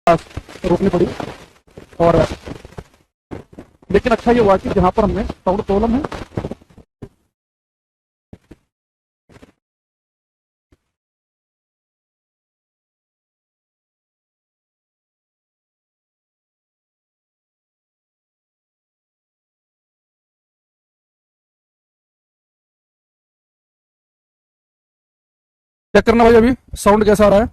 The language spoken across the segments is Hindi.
रोकनी पड़ी। और लेकिन अच्छा ये हुआ कि जहां पर हमने तौड़ तोलन है, चेक करना भाई अभी साउंड कैसा आ रहा है।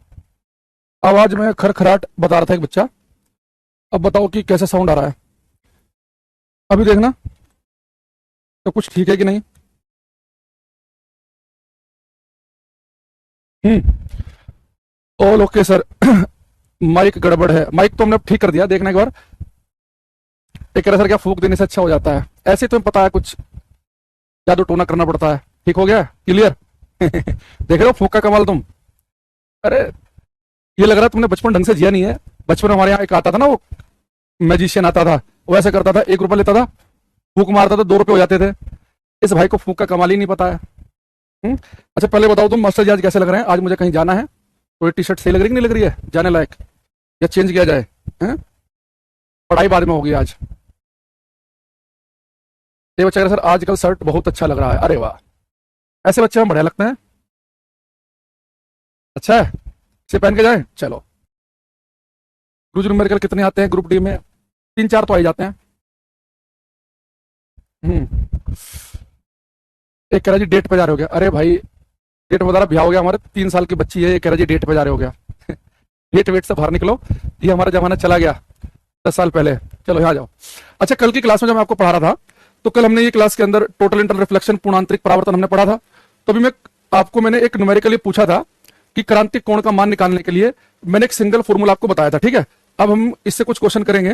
आवाज में खरखराट बता रहा था एक बच्चा, अब बताओ कि कैसा साउंड आ रहा है। अभी देखना तो कुछ ठीक है कि नहीं। All okay sir. माइक गड़बड़ है, माइक तो हमने ठीक कर दिया, देखना एक बार। एक सर क्या फूक देने से अच्छा हो जाता है? ऐसे तुम्हें पता है कुछ जादू टोना करना पड़ता है। ठीक हो गया, क्लियर। देख रहे हो फूक का कमाल तुम। अरे ये लग रहा है तुमने बचपन ढंग से जिया नहीं है। बचपन में हमारे यहाँ एक आता था ना, वो मैजिशियन आता था, वो ऐसे करता था, 1 रुपया लेता था, फूक मारता था, 2 रुपये हो जाते थे। इस भाई को फूक का कमाल ही नहीं पता है। अच्छा पहले बताओ तुम मास्टर जी आज कैसे लग रहे हैं? आज मुझे कहीं जाना है, कोई टी शर्ट सही लग रही कि नहीं लग रही है जाने लायक, या चेंज किया जाए? हैं? पढ़ाई बाद में होगी आज। ये बच्चा कह रहा, सर आजकल शर्ट बहुत अच्छा लग रहा है। अरे वाह, ऐसे बच्चे हमें बढ़िया लगते हैं। अच्छा है, इसे पहन के जाए। चलो क्रूज न्यूमेरिकल कितने आते हैं ग्रुप डी में? 3-4 तो आ ही जाते हैं। हम्म एक कह रहा जी डेट पे जा रहे हो क्या? अरे भाई डेट बता रहा, ब्याह हो गया हमारे, 3 साल की बच्ची है, ये कह रहा जी डेट पे जा रहे हो क्या? डेट वेट से बाहर निकलो, ये हमारा जमाना चला गया 10 साल पहले। चलो यहाँ जाओ। अच्छा कल की क्लास में जब मैं आपको पढ़ा रहा था, तो कल हमने ये क्लास के अंदर टोटल इंटरनल रिफ्लेक्शन पूर्णांतरिक परावर्तन हमने पढ़ा था। तो अभी मैंने एक न्यूमेरिकली पूछा था कि क्रांतिक कोण का मान निकालने के लिए मैंने एक सिंगल फॉर्मूला आपको बताया था। ठीक है, अब हम इससे कुछ क्वेश्चन करेंगे।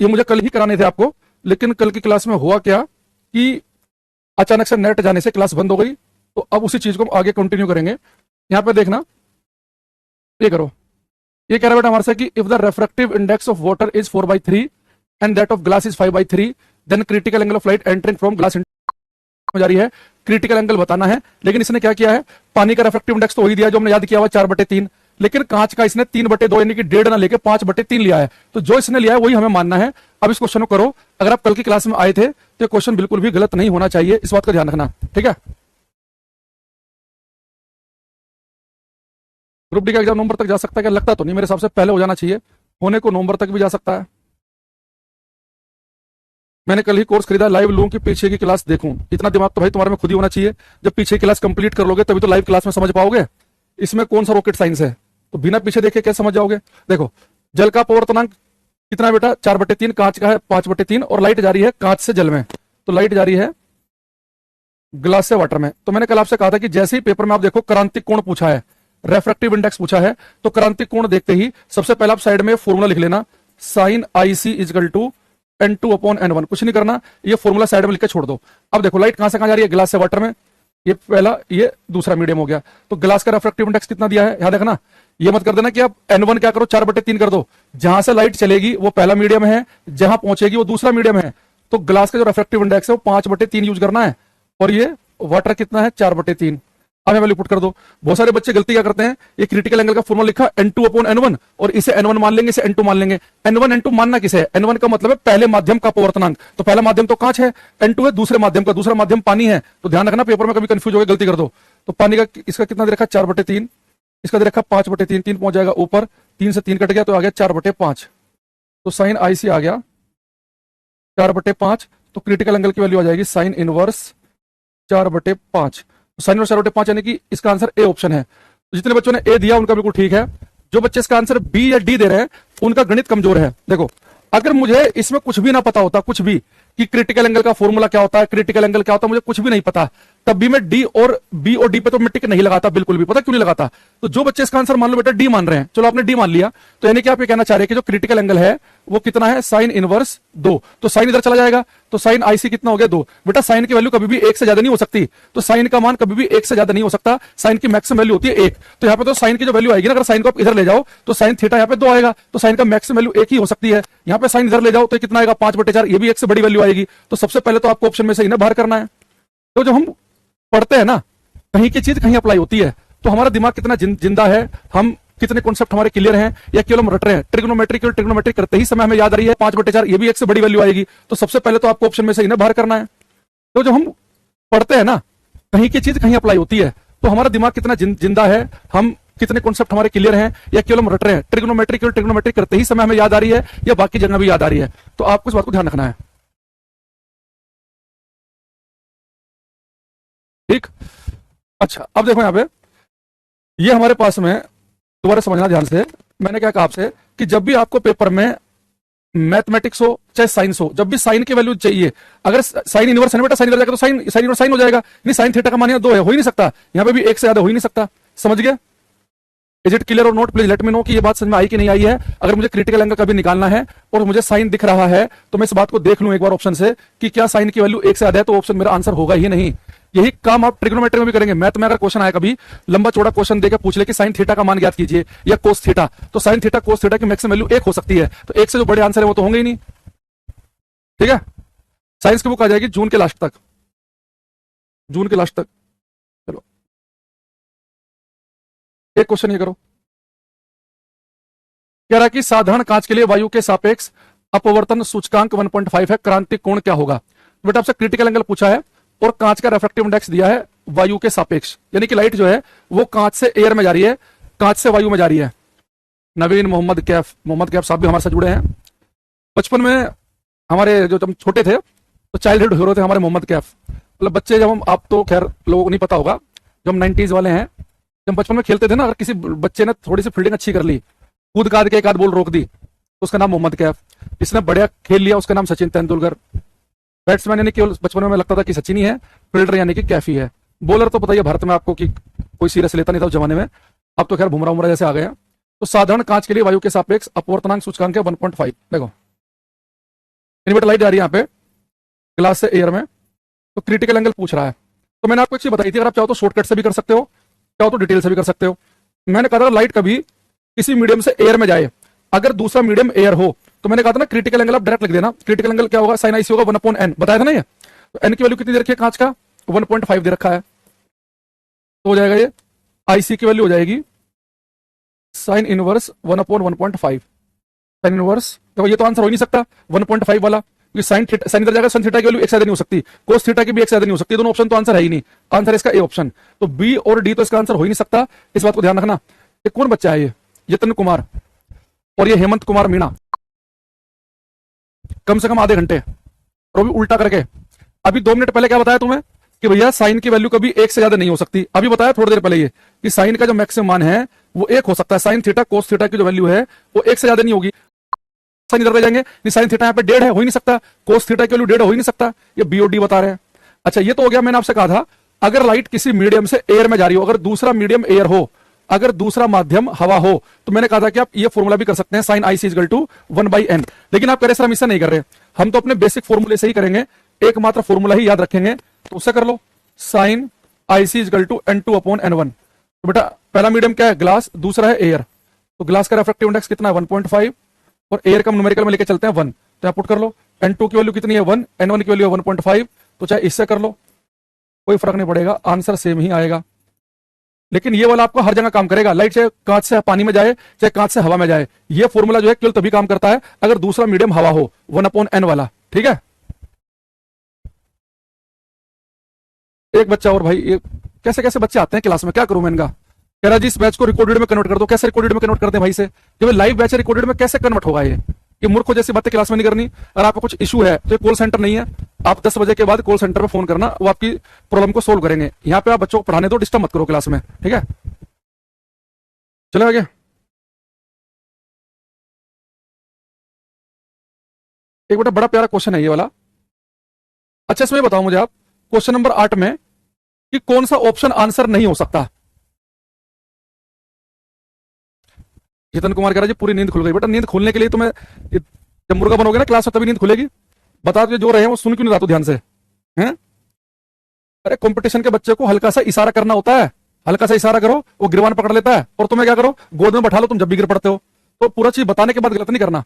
ये मुझे कल ही कराने थे आपको, लेकिन कल की क्लास में हुआ क्या कि अचानक से नेट जाने से क्लास बंद हो गई। तो अब उसी चीज को हम आगे कंटिन्यू करेंगे। यहां पे देखना, ये करो, ये कह रहा बेटा हमारे से कि if the refractive index of water is 4/3 and that of glass is 5/3 then critical angle of light entering from glass जा रही है। क्रिटिकल एंगल बताना है, लेकिन इसने क्या किया है, पानी का रेफ्रेक्टिव इंडेक्स तो वही दिया जो हमने याद किया हुआ 4/3, लेकिन कांच का इसने 3/2 यानी कि 1.5 ना लेके 5/3 लिया है। तो जो इसने लिया है वही हमें मानना है। अब इस क्वेश्चन को करो। अगर आप कल की क्लास में आए थे तो क्वेश्चन बिल्कुल भी गलत नहीं होना चाहिए, इस बात का ध्यान रखना। ठीक है, ग्रुप डी का एग्जाम नवंबर तक जा सकता है क्या? लगता तो नहीं, मेरे हिसाब से पहले हो जाना चाहिए, होने को नवंबर तक भी जा सकता है। मैंने कल ही कोर्स खरीदा, लाइव लूं कि पीछे की क्लास देखूं? इतना दिमाग तो भाई तुम्हारे में खुद ही होना चाहिए। जब पीछे की क्लास कंप्लीट कर लोगे तभी तो लाइव क्लास में समझ पाओगे। इसमें कौन सा रॉकेट साइंस है? तो बिना पीछे देखे कैसे समझ जाओगे? देखो जल का पवर्तनांक कितना है बेटा? 4/3, कांच का है 5/3, और लाइट जा रही है कांच से जल में, तो लाइट जा रही है ग्लास से वाटर में। तो मैंने कल आपसे कहा था कि जैसे ही पेपर में आप देखो क्रांतिक कोण पूछा है, रेफ्रेक्टिव इंडेक्स पूछा है, तो क्रांतिक कोण देखते ही सबसे पहले आप साइड में फॉर्मूला लिख लेना, sign IC is equal to N2/N1। कुछ नहीं करना, ये फॉर्मूला साइड में लिख के छोड़ दो। अब देखो लाइट कहां से कहां जा रही है? ग्लास से वाटर में, ये पहला, ये दूसरा मीडियम हो गया। तो ग्लास का रेफ्रेक्टिव इंडेक्स कितना दिया है यहां देखना। ये मत कर देना कि आप N1 क्या करो 4/3 कर दो। जहां से लाइट चलेगी वो पहला मीडियम है, जहां पहुंचेगी वो दूसरा मीडियम है। तो ग्लास का जो रेफ्रेक्टिव इंडेक्स है वो 5/3 यूज करना है, और ये वाटर कितना है? 4/3। अब वैल्यू पुट कर दो। बहुत सारे बच्चे गलती क्या करते हैं, ये क्रिटिकल एंगल का फॉर्मूला लिखा N2/N1 और इसे N1 मान लेंगे, इसे N2 मान लेंगे। N1 N2 मानना किसे है? N1 का मतलब है पहले माध्यम का पवर्तनांक, तो पहला माध्यम तो कांच है। N2 है दूसरे माध्यम का, दूसरा माध्यम पानी है। तो ध्यान रखना पेपर में कभी कंफ्यूज हो गए गलती कर दो। तो पानी का इसका कितना दे रखा? 4/3, इसका दे रखा 5/3, 3 पहुंच जाएगा ऊपर, 3 से 3 कट गया तो आ गया 4/5। तो साइन IC आ गया 4/5। तो क्रिटिकल एंगल की वैल्यू आ जाएगी साइन इनवर्स 4/5। साइन इनवर्स 4/5 यानी कि इसका आंसर ए ऑप्शन है। तो जितने बच्चों ने ए दिया उनका बिल्कुल ठीक है। जो बच्चे इसका आंसर बी या डी दे रहे हैं उनका गणित कमजोर है। देखो अगर मुझे इसमें कुछ भी ना पता होता, कुछ भी, कि क्रिटिकल एंगल का फॉर्मूला क्या होता है, क्रिटिकल एंगल क्या होता है, मुझे कुछ भी नहीं पता, तब भी मैं डी और बी और डी पे तो मैं टिक नहीं लगाता बिल्कुल भी। पता क्यों नहीं लगाता? तो जो बच्चे इसका आंसर मान लो बेटा डी मान रहे हैं, चलो आपने डी मान लिया, तो यानी कि आप ये कहना चाह रहे हैं कि जो क्रिटिकल एंगल है वो कितना है? Sine inverse 2। तो साइन इधर चला जाएगा, तो साइन IC कितना हो गया? 2। बेटा साइन की वैल्यू कभी भी 1 से ज्यादा नहीं हो सकती, तो साइन का मान कभी भी 1 से ज्यादा नहीं हो सकता। साइन की मैक्सिमम वैल्यू होती है 1। तो यहाँ पे तो साइन की जो वैल्यू आएगी ना, अगर साइन को आप इधर ले जाओ तो साइन थीटा यहाँ पे 2 आएगा, तो साइन का मैक्सिमम वैल्यू 1 ही हो सकती है। यहाँ पे साइन इधर ले जाओ तो कितना आएगा? 5/4, ये भी 1 से बड़ी वैल्यू आएगी। तो सबसे पहले तो आपको ऑप्शन में से इन्हें बाहर करना है। तो जब हम पढ़ते हैं ना, कहीं की चीज कहीं अप्लाई होती है, तो हमारा दिमाग कितना जिंदा है, हम कितने कॉन्सेप्ट हमारे क्लियर हैं या केवल हम रट रहे हैं। ट्रिग्नोमेट्री केवल ट्रिग्नोमेट्री करते ही समय हमें याद आ रही है 5/4, ये भी एक से बड़ी वैल्यू आएगी। तो सबसे पहले तो आपको ऑप्शन में से इन्हें बाहर करना है। तो जब हम पढ़ते हैं ना, कहीं की चीज कहीं अप्लाई होती है, तो हमारा दिमाग कितना जिंदा है, हम कितने कॉन्सेप्ट हमारे क्लियर हैं या केवल हम रट रहे हैं। ट्रिग्नोमेट्री केवल ट्रिग्नोमेट्री करते ही समय हमें याद आ रही है या बाकी जगह भी याद आ रही है। तो आपको इस बात को ध्यान रखना है, ठीक। अच्छा, अब देखो यहां पे, ये हमारे पास में, दोबारा समझना ध्यान से, मैंने क्या कहा आपसे कि जब भी आपको पेपर में मैथमेटिक्स हो चाहे साइंस हो, जब भी साइन की वैल्यू चाहिए, अगर साइन इनवर्स है बेटा, साइन इधर जाएगा तो साइन साइन इनवर्स साइन हो जाएगा। नहीं, साइन थीटा का मान 2 है, हो ही नहीं सकता। यहां पे भी एक से ज्यादा हो ही नहीं सकता। समझ गए? इज इट क्लियर और note? Please let me know कि ये बात समझ में आई कि नहीं आई है। अगर मुझे क्रिटिकल एंगल कभी निकालना है और मुझे साइन दिख रहा है, तो मैं इस बात को देख लूं एक बार ऑप्शन से कि क्या साइन की वैल्यू 1 से ज्यादा है, तो ऑप्शन मेरा आंसर होगा ही नहीं। यही काम आप ट्रिग्नोमेट्री में भी करेंगे। मैथ में अगर क्वेश्चन आया कभी, लंबा चौड़ा क्वेश्चन देकर पूछ ले कि साइन थीटा का मान ज्ञात कीजिए या कोस थीटा, तो साइन थीटा कोस थीटा की मैक्सिमम वैल्यू 1 हो सकती है, तो 1 से जो बड़े आंसर है वो तो होंगे ही नहीं, ठीक है। साइंस की बुक आ जाएगी जून के लास्ट तक, जून के लास्ट तक। चलो एक क्वेश्चन ये करो, कह रहा है कि साधारण कांच के लिए वायु के सापेक्ष अपवर्तन सूचकांक 1.5 है, क्रांतिक कोण क्या होगा। बेटा आपसे क्रिटिकल एंगल पूछा है और कांच का रिफ्रैक्टिव इंडेक्स दिया है वायु के सापेक्ष, यानी कि लाइट जो है वो कांच से एयर में जा रही है, कांच से वायु में जा रही है। नवीन मोहम्मद कैफ साहब भी हमारे साथ जुड़े हैं। बचपन में हमारे, जो हम छोटे थे तो चाइल्डहुड हीरो थे हमारे मोहम्मद कैफ, मतलब बच्चे जब हम, आप तो खैर लोगों को नहीं पता होगा, जब हम 90s वाले हैं, जब बचपन में खेलते थे ना, अगर किसी बच्चे ने थोड़ी सी फील्डिंग अच्छी कर ली, कूद काद के एक आध बॉल रोक दी, तो उसका नाम मोहम्मद कैफ। जिसने बढ़िया खेल लिया उसका नाम सचिन तेंदुलकर। बैट्समैन यानी केवल बचपन में लगता था कि सचिन ही है, फील्डर यानी कि कैफी है। बॉलर तो पता ही है भारत में आपको कि कोई सीरियस लेता नहीं था उस जमाने में, अब तो खैर बुमराह जैसे आ गए हैं। तो साधारण कांच के लिए वायु के सापेक्ष अपवर्तनांक सूचकांक है 1.5। देखो इन्वर्टर लाइट जा रही है यहाँ पे ग्लास से एयर में, तो क्रिटिकल एंगल पूछ रहा है। तो मैंने आपको एक चीज बताई थी, अगर आप चाहो तो शॉर्टकट से भी कर सकते हो, चाहो तो डिटेल से भी कर सकते हो। मैंने कहा था लाइट कभी किसी मीडियम से एयर में जाए, अगर दूसरा मीडियम एयर हो, तो मैंने कहा था ना क्रिटिकल एंगल आप डायरेक्ट लिख देना। क्रिटिकल एंगल क्या होगा, साइन आईसी होगा 1/n, बताया था ना ये। तो n की वैल्यू कितनी दे रखी है कांच का, 1.5 दे रखा है, तो हो जाएगा ये आईसी की वैल्यू हो जाएगी साइन इनवर्स 1/1.5। साइन इनवर्स, तो ये तो आंसर हो ही नहीं सकता 1.5 वाला, क्योंकि साइन इधर जाएगा, साइन थीटा की वैल्यू एक से ज्यादा नहीं हो सकती, कोस थीटा की भी एक से ज्यादा नहीं हो सकती, दोनों ऑप्शन तो आंसर है ही नहीं। आंसर इसका ए ऑप्शन, तो बी और डी तो इसका आंसर हो ही नहीं सकता, इस बात को ध्यान रखना। ये कौन बच्चा है, ये यतन कुमार और ये हेमंत कुमार मीणा, कम से कम आधे घंटे, और भी उल्टा करके। अभी 2 मिनट पहले क्या बताया तुम्हें कि भैया साइन की वैल्यू कभी 1 से ज्यादा नहीं हो सकती। अभी बताया थोड़ी देर पहले ये कि साइन का जो मैक्सिमम मान है वो 1 हो सकता है, साइन थीटा कोस थीटा की जो वैल्यू है वो 1 से ज्यादा नहीं होगी। साइन इधर ले जाएंगे, नहीं साइन थीटा यहाँ पे 1.5 है, हो ही नहीं सकता, कोस थीटा की वैल्यू 1.5 हो ही नहीं सकता, ये बी और डी बता रहे हैं। अच्छा ये तो हो गया, मैंने आपसे कहा था अगर लाइट किसी मीडियम से एयर में जा रही हो, अगर दूसरा मीडियम एयर हो, अगर दूसरा माध्यम हवा हो, तो मैंने कहा था कि आप ये फॉर्मूला भी कर सकते हैं, sign IC equal to 1/n। लेकिन आप कह रहे सर हम इससे नहीं कर रहे, हम तो अपने बेसिक फॉर्मूले से ही करेंगे, एकमात्र फॉर्मूला ही याद रखेंगे, तो उससे कर लो, sine IC equal to n2/n1। तो बेटा पहला मीडियम क्या है, ग्लास, दूसरा है एयर, तो ग्लास का रिफ्रैक्टिव इंडेक्स कितना है 1.5, और एयर का न्यूमेरिकल में लेके चलते हैं 1, तो आप पुट कर लो, n2 की वैल्यू कितनी है 1, n1 की वैल्यू है 1.5, तो चाहे इससे कर लो कोई फर्क नहीं पड़ेगा, आंसर सेम ही आएगा। लेकिन ये वाला आपको हर जगह काम करेगा, लाइट चाहे कांच से पानी में जाए चाहे कांच से हवा में जाए, ये फॉर्मूला जो है केवल तभी काम करता है अगर दूसरा मीडियम हवा हो, 1/n वाला, ठीक है। एक बच्चा और भाई, ये कैसे कैसे बच्चे आते हैं क्लास में, क्या करूं मैं इनका। कह रहा जी इस बैच को रिकॉर्डेड में कन्वर्ट कर दो, कैसे रिकॉर्डेड में कन्वर्ट करते हैं भाई से, जब लाइव बैच है रिकॉर्डेड में कैसे कन्वर्ट होगा ये मूर्खों जैसी बातें क्लास में नहीं करनी। अगर आपको कुछ इशू है तो कॉल सेंटर नहीं है, आप 10 बजे के बाद कॉल सेंटर पे फोन करना, वो आपकी प्रॉब्लम को सोल्व करेंगे। यहाँ पे आप बच्चों को पढ़ाने दो, डिस्टर्ब मत करो क्लास में, ठीक है। चलो आगे, एक बेटा बड़ा प्यारा क्वेश्चन है ये वाला। अच्छा इसमें बताओ मुझे आप, क्वेश्चन नंबर 8 में कि कौन सा ऑप्शन आंसर नहीं हो सकता। जितन कुमार कह रहा है जी पूरी नींद खुल गई। बेटा नींद खुलने के लिए तुम्हें, जब मुर्गा बनोगे ना क्लास में तभी नींद खुलेगी। बता दो जो रहे हैं वो सुन क्यों नहीं रहा तू ध्यान से, हैं? अरे कंपटीशन के बच्चे को हल्का सा इशारा करना होता है, हल्का सा इशारा करो वो गिरवान पकड़ लेता है, और तुम्हें क्या करो गोद में बैठा लो, तुम जब भी गिर पड़ते हो। तो पूरा चीज बताने के बाद गलत नहीं करना।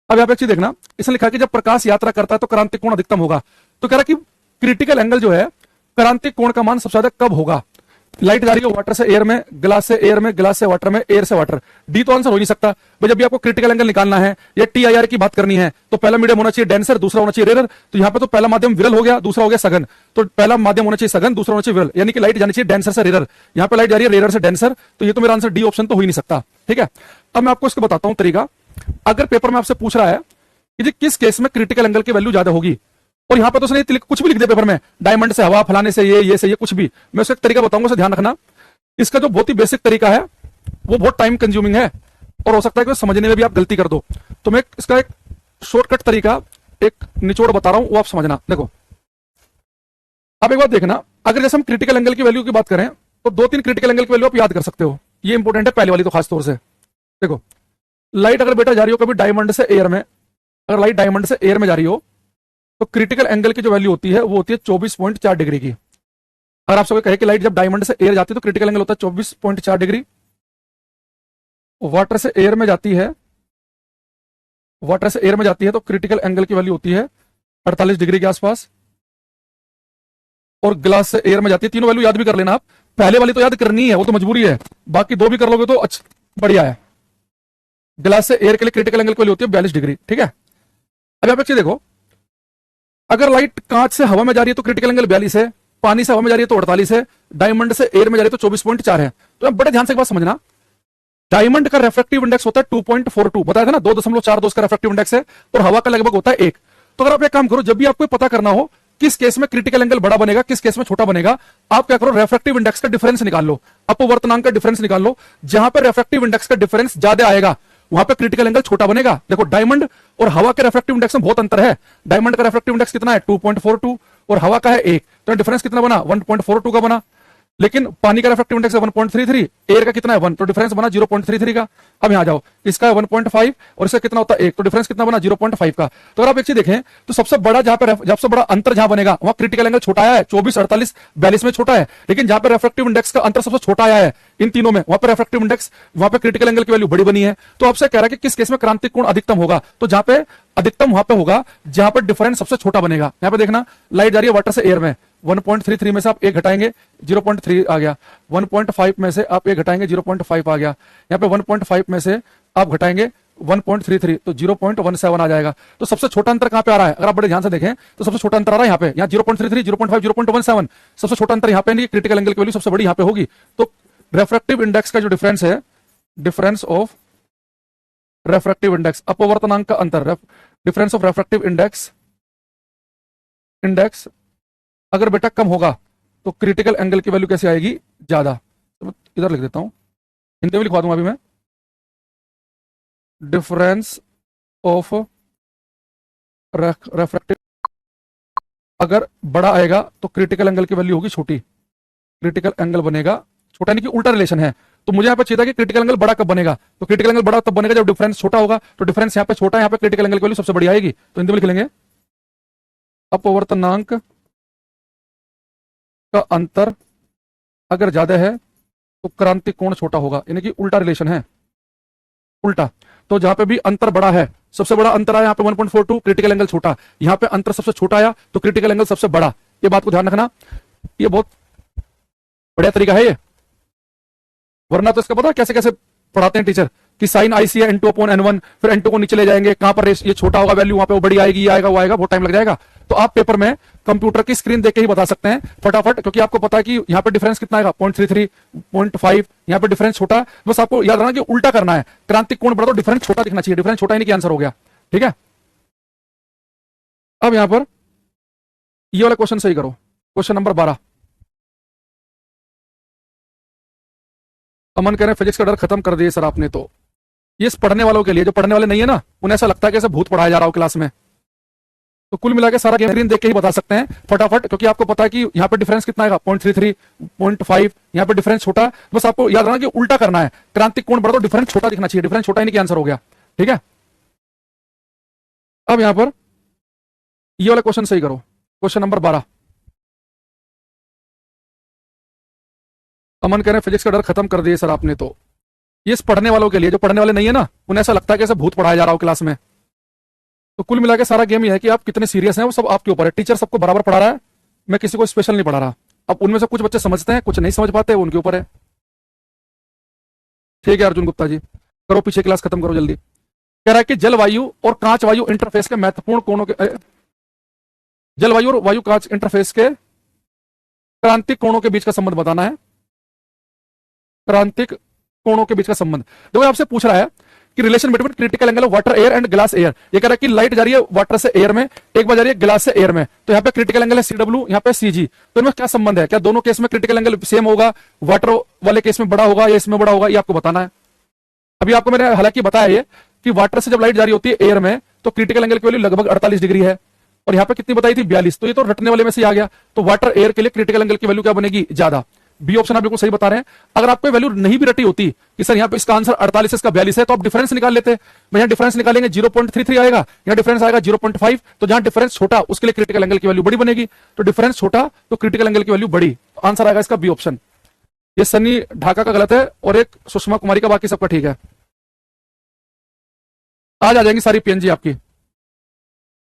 अब यहाँ पे चीज देखना, इसने लिखा कि जब प्रकाश यात्रा करता है तो क्रांतिक कोण अधिकतम होगा। तो कह रहा कि क्रिटिकल एंगल जो है, क्रांतिक कोण का मान सबसे ज्यादा कब होगा। लाइट जा रही है वाटर से एयर में, ग्लास से एयर में, ग्लास से वाटर में, एयर से वाटर। डी तो आंसर हो नहीं सकता भाई। जब भी आपको क्रिटिकल एंगल निकालना है या टीआईआर की बात करनी है तो पहला मीडियम होना चाहिए डेंसर, दूसरा होना चाहिए रेयर। तो यहाँ पे तो पहला माध्यम विरल हो गया, दूसरा हो गया सघन। तो पहला माध्यम होना चाहिए सघन, दूसरा होना चाहिए विरल, यानी कि लाइट जानी चाहिए डेंसर से रेयर। यहाँ पे लाइट जा रही है रेयर से डेंसर, तो ये तो मेरा आंसर डी ऑप्शन तो हो ही नहीं सकता। ठीक है, अब मैं आपको इसको बताता हूं तरीका। अगर पेपर में आपसे पूछ रहा है कि जी किस केस में क्रिटिकल एंगल की वैल्यू ज्यादा होगी, और यहां पर तो उसने कुछ भी लिख दिया पेपर में, डायमंड से हवा, फलाने से ये से ये, कुछ भी। मैं उसका एक तरीका बताऊंगा, उसे ध्यान रखना। इसका जो बहुत ही बेसिक तरीका है वो बहुत टाइम कंज्यूमिंग है और हो सकता है कि समझने में भी आप गलती कर दो। तो मैं इसका एक शॉर्टकट तरीका, एक निचोड़ बता रहा हूं, वो आप समझना। देखो, अब एक बात देखना, अगर जैसे हम क्रिटिकल एंगल की वैल्यू की बात करें तो 2-3 क्रिटिकल एंगल की वैल्यू आप याद कर सकते हो। ये इंपॉर्टेंट है, पहले वाली तो खास तौर से। देखो, लाइट अगर बेटा जा रही हो कभी डायमंड से एयर में, अगर लाइट डायमंड से एयर में जा रही हो तो क्रिटिकल एंगल की जो वैल्यू होती है वो होती है 24.4 डिग्री की। अगर आप सबको कहे कि लाइट जब डायमंड से एयर जाती है तो क्रिटिकल एंगल होता है 24.4 डिग्री। वाटर से एयर में जाती है, वाटर से एयर में जाती है तो क्रिटिकल एंगल की वैल्यू होती है 48 डिग्री के आसपास। और ग्लास से एयर में जाती है, तीनों वैल्यू याद भी कर लेना आप। पहले वाली तो याद करनी है, वो तो मजबूरी है, बाकी दो भी कर लोगे तो अच्छा बढ़िया है। ग्लास से एयर के लिए क्रिटिकल एंगल की वैल्यू होती है 42 डिग्री। ठीक है, अब आप एक चीज देखो, अगर लाइट कांच से हवा में जा रही है तो क्रिटिकल एंगल 42 है, पानी से हवा में जा रही है तो 48 है, डायमंड से एयर में जा रही है तो 24.4 है। तो आप बड़े ध्यान से एक बात समझना, डायमंड का रिफ्रैक्टिव इंडेक्स होता है 2.42, बताया था ना, 2.42 का रिफ्रैक्टिव इंडेक्स है, और हवा का लगभग होता है 1। तो अगर आप एक काम करो, जब भी आपको पता करना हो किस केस में क्रिटिकल एंगल बड़ा बनेगा, किस केस में छोटा बनेगा, आप क्या करो, रिफ्रैक्टिव इंडेक्स का डिफरेंस निकाल लो, अपवर्तनांक का डिफरेंस निकाल लो। जहां पर रिफ्रैक्टिव इंडेक्स का डिफरेंस ज्यादा आएगा वहां पे क्रिटिकल एंगल छोटा बनेगा। देखो, डायमंड और हवा के रिफ्रैक्टिव इंडेक्स में बहुत अंतर है। डायमंड का रिफ्रैक्टिव इंडेक्स कितना है, 2.42, और हवा का है 1, तो डिफरेंस कितना बना, 1.42 का बना। लेकिन पानी का रिफ्रैक्टिव इंडेक्स है 1.33, एयर का कितना है 1, तो डिफरेंस बना 0.33 का। अब यहां जाओ, इसका है 1.5 और इसका कितना होता है 1, तो डिफरेंस कितना बना 0.5 का। तो अगर आप एक चीज देखें तो सबसे बड़ा जहां पर सबसे बड़ा अंतर जहां बनेगा वहां क्रिटिकल एंगल छोटा आया है, 24, 48, 42 में छोटा है। लेकिन जहां पर रिफ्रैक्टिव इंडेक्स का अंतर सबसे छोटा आया है इन तीनों में, वहां पर रिफ्रैक्टिव इंडेक्स, वहां पर क्रिटिकल एंगल की वैल्यू बड़ी बनी है। तो आपसे कह रहा है कि किस केस में क्रांतिक कोण अधिकतम होगा, तो जहां पे अधिकतम वहां पे होगा जहां पर डिफरेंस सबसे छोटा बनेगा। यहां पे देखना, लाइट जा रही है वाटर से एयर में, 1.33 में से आप 1 घटाएंगे 0.3 आ गया, 1.5 में से आप 1 घटाएंगे 0.5 आ गया, यहाँ पे 1.5 में से आप घटाएंगे 1.33 तो 0.17 आ जाएगा। तो सबसे छोटा अंतर कहां पे आ रहा है, अगर आप बड़े ध्यान से देखें तो सबसे छोटा अंतर आ रहा है यहाँ पे, यहाँ 0.33, 0.5, 0.17, सबसे छोटा अंतर यहाँ पे नहीं, क्रिटिकल एंगल की वैल्यू सबसे बड़ी यहाँ पे होगी। तो रिफ्रैक्टिव इंडेक्स का जो डिफरेंस है, डिफरेंस ऑफ रिफ्रैक्टिव इंडेक्स, अपवर्तनांक का अंतर, डिफरेंस ऑफ रिफ्रैक्टिव इंडेक्स अगर बेटा कम होगा तो क्रिटिकल एंगल की वैल्यू कैसे आएगी, ज्यादा। तो इधर लिख देता हूं, हिंदी में लिखवा दूंगा अभी मैं, डिफरेंस ऑफ रिफ्रैक्टिव अगर बड़ा आएगा तो क्रिटिकल एंगल की वैल्यू होगी छोटी, क्रिटिकल एंगल बनेगा छोटा, यानी कि उल्टा रिलेशन है। तो मुझे यहाँ पे चाहिए था कि क्रिटिकल एंगल बड़ा कब बनेगा, तो क्रिटिकल एंगल बड़ा तब बनेगा जब डिफरेंस छोटा होगा। तो डिफरेंस यहाँ पे छोटा है, यहाँ पे क्रिटिकल एंगल की वैल्यू सबसे बड़ी आएगी। तो हिंदी में लिख लेंगे, अपवर्तनांक का अंतर अगर ज्यादा है तो क्रांतिक कोण छोटा होगा, यानी कि उल्टा रिलेशन है, उल्टा। तो जहां पे भी अंतर बड़ा है, सबसे बड़ा अंतर आया यहाँ पे 1.42, क्रिटिकल एंगल छोटा, यहाँ पे अंतर सबसे छोटा आया तो क्रिटिकल एंगल सबसे बड़ा। ये बात को ध्यान रखना, ये बहुत बढ़िया तरीका है ये, वरना तो इसका पता कैसे कैसे पढ़ाते हैं टीचर कि साइन आईसी है n2/n1, फिर n2 को नीचे ले जाएंगे, कहां पर ये छोटा होगा वैल्यू वहां पे वो बड़ी आएगी, ये आएगा वो आएगा, बहुत टाइम लग जाएगा। तो आप पेपर में कंप्यूटर की स्क्रीन देख के ही बता सकते हैं फटाफट, क्योंकि आपको पता है कि यहाँ पे डिफरेंस कितना आएगा 0.33, 0.5, यहाँ पे डिफरेंस छोटा, बस आपको याद रखना कि उल्टा करना है, क्रांतिक कोण बड़ा तो डिफरेंस छोटा दिखना चाहिए, डिफरेंस छोटा यानी कि आंसर हो गया। ठीक है, अब यहां पर ये वाला क्वेश्चन सही करो, क्वेश्चन नंबर 12। अमन कह रहे हैं फिजिक्स का डर खत्म कर दिए सर आपने। तो ये पढ़ने वालों के लिए, जो पढ़ने वाले नहीं है ना, उन्हें ऐसा लगता है कि ऐसे भूत पढ़ाया जा रहा हो क्लास में। तो कुल मिला के सारा गेम स्क्रीन देख के ही बता सकते हैं फटाफट, क्योंकि आपको पता है कि यहाँ पे डिफरेंस कितना आएगा 0.33, 0.5, यहाँ पे डिफरेंस छोटा, बस आपको याद रखना कि उल्टा करना है, क्रांतिक कोण बड़ा तो डिफरेंस छोटा दिखना चाहिए, डिफरेंस छोटा यानी कि आंसर हो गया। ठीक है, अब यहां पर ये वाला क्वेश्चन सही करो, क्वेश्चन नंबर 12। अमन कह रहे हैं फिजिक्स का डर खत्म कर दिए सर आपने। तो ये पढ़ने वालों के लिए, जो पढ़ने वाले नहीं है ना, उन्हें ऐसा लगता है कि ऐसे भूत पढ़ाया जा रहा हो क्लास में। तो कुल मिला के सारा गेम ये है कि आप कितने सीरियस हैं वो सब आपके ऊपर है, टीचर सबको बराबर पढ़ा रहा है, मैं किसी को स्पेशल नहीं पढ़ा रहा। अब उनमें से कुछ बच्चे समझते हैं, कुछ नहीं समझ पाते, वो उनके ऊपर है। ठीक है अर्जुन गुप्ता जी, करो पीछे क्लास खत्म करो जल्दी। कह रहा है कि जलवायु और कांच वायु इंटरफेस के महत्वपूर्ण कोणों के जलवायु और वायु कांच इंटरफेस के क्रांतिक कोणों के बीच का संबंध बताना है। क्रांतिक कोणों के बीच का संबंध देखो आपसे पूछ रहा है कि relation between critical angle of water air and glass air. ये कह रहा है कि लाइट जा रही है वाटर से एयर में, एक बार जा रही है ग्लास से एयर में, तो यहाँ पे क्रिटिकल एंगल है CW, यहाँ पे CG। तो इनमें क्या संबंध है? क्या दोनों केस में क्रिटिकल एंगल सेम होगा, वाटर वाले केस में बड़ा होगा या इसमें बड़ा होगा, ये आपको बताना है। अभी आपको मैंने हालांकि बताया ये कि वाटर से जब लाइट जारी होती है एयर में तो क्रिटिकल एंगल की वैल्यू लगभग 48 डिग्री है, और यहाँ पे कितनी बताई थी 42। तो ये तो रटने वाले में से आ गया। तो वाटर एयर के लिए क्रिटिकल एंगल की वैल्यू क्या बनेगी? ज्यादा। बी ऑप्शन आप बिल्कुल सही बता रहे हैं। अगर आपको वैल्यू नहीं भी रटी होती कि सर यहाँ पे इसका आंसर 48 है, इसका 42 है, तो आप डिफरेंस निकाल लेते। यहाँ डिफरेंस निकालेंगे 0.33 आएगा, यहाँ डिफरेंस आएगा 0.5। तो जहां डिफरेंस छोटा उसके लिए क्रिटिकल एंगल की वैल्यू बड़ी बनेगी, तो डिफरेंस छोटा तो क्रिटिकल एंगल की वैल्यू बड़ी। तो आंसर आएगा इसका बी ऑप्शन। ये सनी ढाका का गलत है और एक सुषमा कुमारी का, बाकी सबका ठीक है। आज आ जाएंगी सारी PNG आपकी।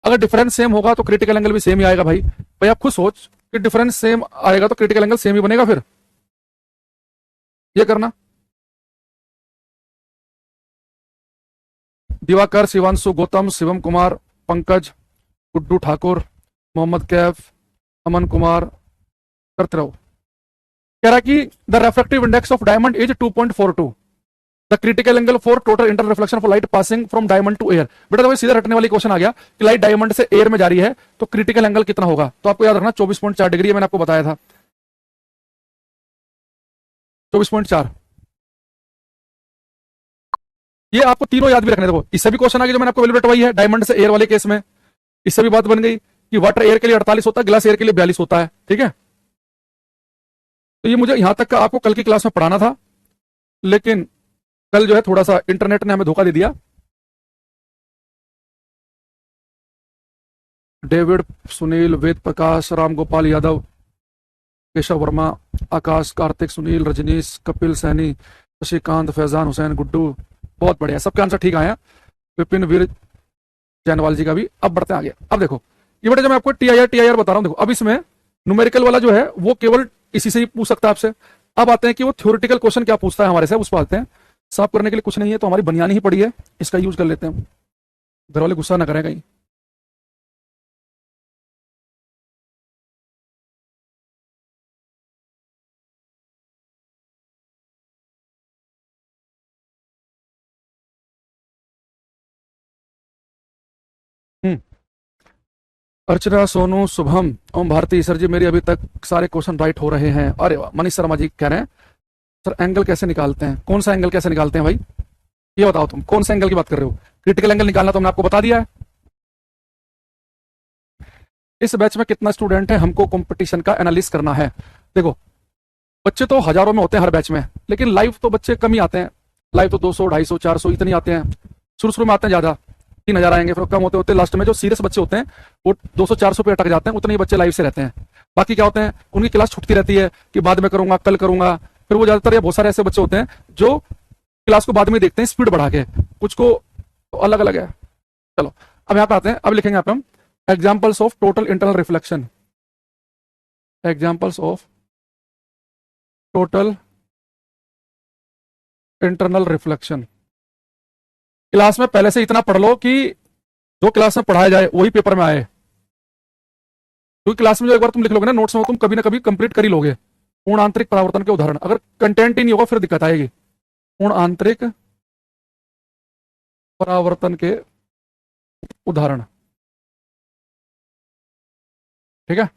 अगर डिफरेंस सेम होगा तो क्रिटिकल एंगल भी सेम ही आएगा। भाई आप खुद सोच कि डिफरेंस सेम आएगा तो क्रिटिकल एंगल सेम ही बनेगा, फिर ये करना। दिवाकर, शिवांशु, गौतम, शिवम कुमार, पंकज, गुड्डू ठाकुर, मोहम्मद कैफ, अमन कुमार, करते रहो। कह रहा कि the refractive index of diamond is 2.42, the critical angle for total inter reflection for light passing from diamond to air. बेटा तो सीधा रटने वाली क्वेश्चन आ गया कि लाइट डायमंड से एयर में जा रही है तो क्रिटिकल एंगल कितना होगा? तो आपको याद रखना 24.4 डिग्री है, मैंने आपको बताया था 24.4। ये आपको तीनों याद भी रखने। देखो इससे भी क्वेश्चन आ गया जो मैंने आपको वैल्यू रटवाई है डायमंड से एयर वाले केस में, इससे भी बात बन गई कि वाटर एयर के लिए 48 होता है, ग्लास एयर के लिए 42 होता है। ठीक है, तो ये मुझे यहां तक का आपको कल की क्लास में पढ़ाना था, लेकिन कल जो है थोड़ा सा इंटरनेट ने हमें धोखा दे दिया। डेविड, सुनील, वेद प्रकाश, राम गोपाल यादव, केशव वर्मा, आकाश, कार्तिक, सुनील, रजनीश, कपिल सैनी, शशिकांत, फैजान हुसैन, गुड्डू, बहुत बढ़िया, सबके आंसर ठीक आए हैं। विपिन वीर जैनवाल जी का भी। अब बढ़ते हैं आगे। अब देखो ये बेटा जो मैं आपको टीआईआर बता रहा हूं, देखो अब इसमें न्यूमेरिकल वाला जो है वो केवल इसी से ही पूछ सकता है आपसे। अब आते हैं कि वो थ्योरेटिकल क्वेश्चन क्या पूछता है हमारे से, उस पर आते हैं। साफ करने के लिए कुछ नहीं है तो हमारी बनियानी ही पड़ी है, इसका यूज कर लेते हैं, घर वाले गुस्सा ना करें कहीं। हम्म। अर्चना, सोनू, शुभम, ओम भारती, सर जी मेरी अभी तक सारे क्वेश्चन राइट हो रहे हैं। अरे वाह। मनीष शर्मा जी कह रहे हैं सर एंगल कैसे निकालते हैं? कौन सा एंगल कैसे निकालते हैं भाई, ये बताओ तुम कौन सा एंगल की बात कर रहे हो? क्रिटिकल एंगल निकालना तो हमने आपको बता दिया है। इस बैच में कितना स्टूडेंट है, हमको कंपटीशन का एनालिसिस करना है। देखो बच्चे तो हजारों में होते हैं हर बैच में, लेकिन लाइव तो बच्चे कम ही आते हैं। लाइव तो 200, 250, 400 इतने आते हैं। शुरू शुरू में आते हैं ज्यादा, 3000 आएंगे, फिर कम होते होते लास्ट में जो सीरियस बच्चे होते हैं वो 200-400 पे अटक जाते हैं। उतने ही बच्चे लाइव से रहते हैं। बाकी क्या होते हैं, उनकी क्लास छूटती रहती है कि बाद में करूंगा, कल करूंगा। फिर वो ज्यादातर या बहुत सारे ऐसे बच्चे होते हैं जो क्लास को बाद में देखते हैं स्पीड बढ़ा के, कुछ को अलग अलग है। चलो अब यहाँ पे आते हैं। अब लिखेंगे यहाँ पे हम examples of total internal reflection. Examples of total internal reflection. Class में पहले से इतना पढ़ लो कि जो क्लास में पढ़ाया जाए वही पेपर में आए, क्योंकि क्लास में जो एक बार तुम लिख लोगे ना नोट्स में, तुम कभी ना कभी कंप्लीट कर ही लोगे। पूर्ण आंतरिक परावर्तन के उदाहरण, अगर कंटेंट ही नहीं होगा फिर दिक्कत आएगी। पूर्ण आंतरिक परावर्तन के उदाहरण, ठीक है।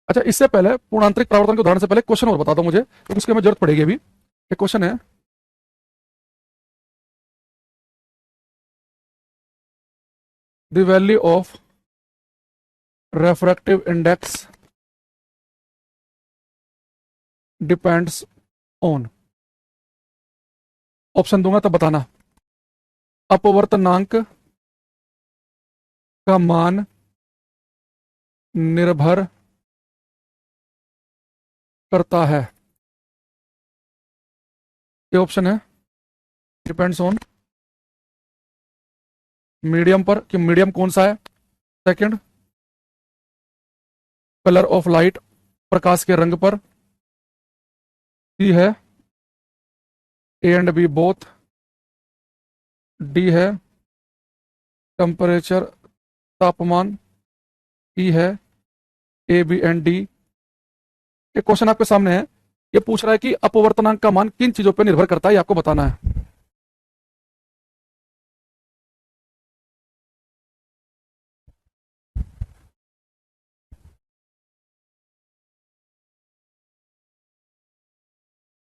अच्छा इससे पहले पूर्ण आंतरिक परावर्तन के उदाहरण से पहले क्वेश्चन और बता दो मुझे, क्योंकि उसकी हमें जरूरत पड़ेगी अभी। एक क्वेश्चन है, the value of refractive index depends on, option दूंगा तब बताना। अपवर्तनांक का मान निर्भर करता है, ये ऑप्शन है। डिपेंड्स ऑन मीडियम पर, कि मीडियम कौन सा है। सेकंड, कलर ऑफ लाइट प्रकाश के रंग पर, सी है A and B both, D है टेम्परेचर तापमान, ई है ए बी एंड डी। एक क्वेश्चन आपके सामने है, ये पूछ रहा है कि अपवर्तनांक का मान किन चीजों पर निर्भर करता है, ये आपको बताना है।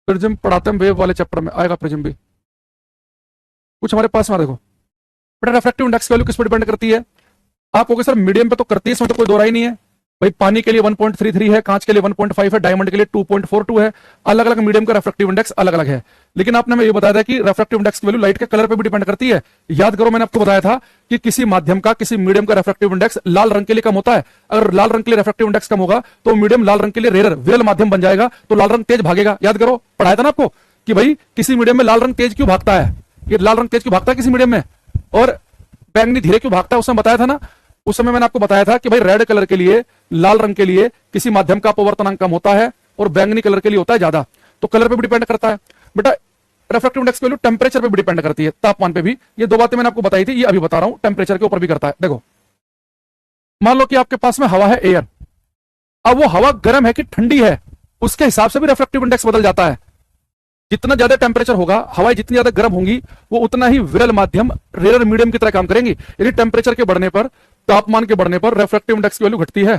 प्रिज्म पढ़ाते हैं वेव वाले चैप्टर में, आएगा प्रिज्म भी। कुछ हमारे पास में देखो बेटा, रिफ्रैक्टिव इंडेक्स वैल्यू किस पर डिपेंड करती है? आप कहोगे सर मीडियम पे तो करती है, इसमें तो कोई दो राय नहीं है भाई। पानी के लिए 1.33 है, कांच के लिए 1.5 है, डायमंड के लिए 2.42 है। अलग अलग मीडियम का रिफ्रैक्टिव इंडेक्स अलग अलग है। लेकिन आपने मैं ये बताया था कि रिफ्रैक्टिव इंडेक्स की वैल्यू लाइट के कलर पे भी डिपेंड करती है। याद करो, मैंने आपको बताया था कि किसी माध्यम का, किसी मीडियम का रिफ्रैक्टिव इंडेक्स लाल रंग के लिए कम होता है। अगर लाल रंग के लिए रिफ्रैक्टिव इंडेक्स कम होगा तो मीडियम लाल रंग के लिए रेयर विरल माध्यम बन जाएगा, तो लाल रंग तेज भागेगा। याद करो, पढ़ाया था ना आपको कि भाई किसी मीडियम में लाल रंग तेज क्यों भागता है, ये लाल रंग तेज क्यों भागता है किसी मीडियम में, और बैंगनी धीरे क्यों भागता है, उसमें बताया था ना। उस समय मैंने आपको बताया था कि भाई रेड कलर के लिए, लाल रंग के लिए किसी माध्यम का अपवर्तनांक कम होता है और बैंगनी कलर के लिए होता है ज्यादा। तो कलर पे भी डिपेंड करता है बेटा। रिफ्रैक्टिव इंडेक्स की वैल्यू टेम्परेचर पे भी डिपेंड करती है, तापमान पे भी। ये दो बातें मैंने आपको बताई थी, ये अभी बता रहा हूं, टेम्परेचर के ऊपर भी करता है। देखो, मान लो कि आपके पास में हवा है, एयर। अब वो हवा गर्म है कि ठंडी है, उसके हिसाब से भी रिफ्रैक्टिव इंडेक्स बदल जाता है। जितना ज्यादा टेम्परेचर होगा, हवाएं जितनी ज्यादा गर्म होंगी, वो उतना ही विरल माध्यम, रेयर मीडियम की तरह काम करेंगी। यदि टेम्परेचर के बढ़ने पर, तापमान के बढ़ने पर रिफ्रैक्टिव इंडेक्स की वैल्यू घटती है।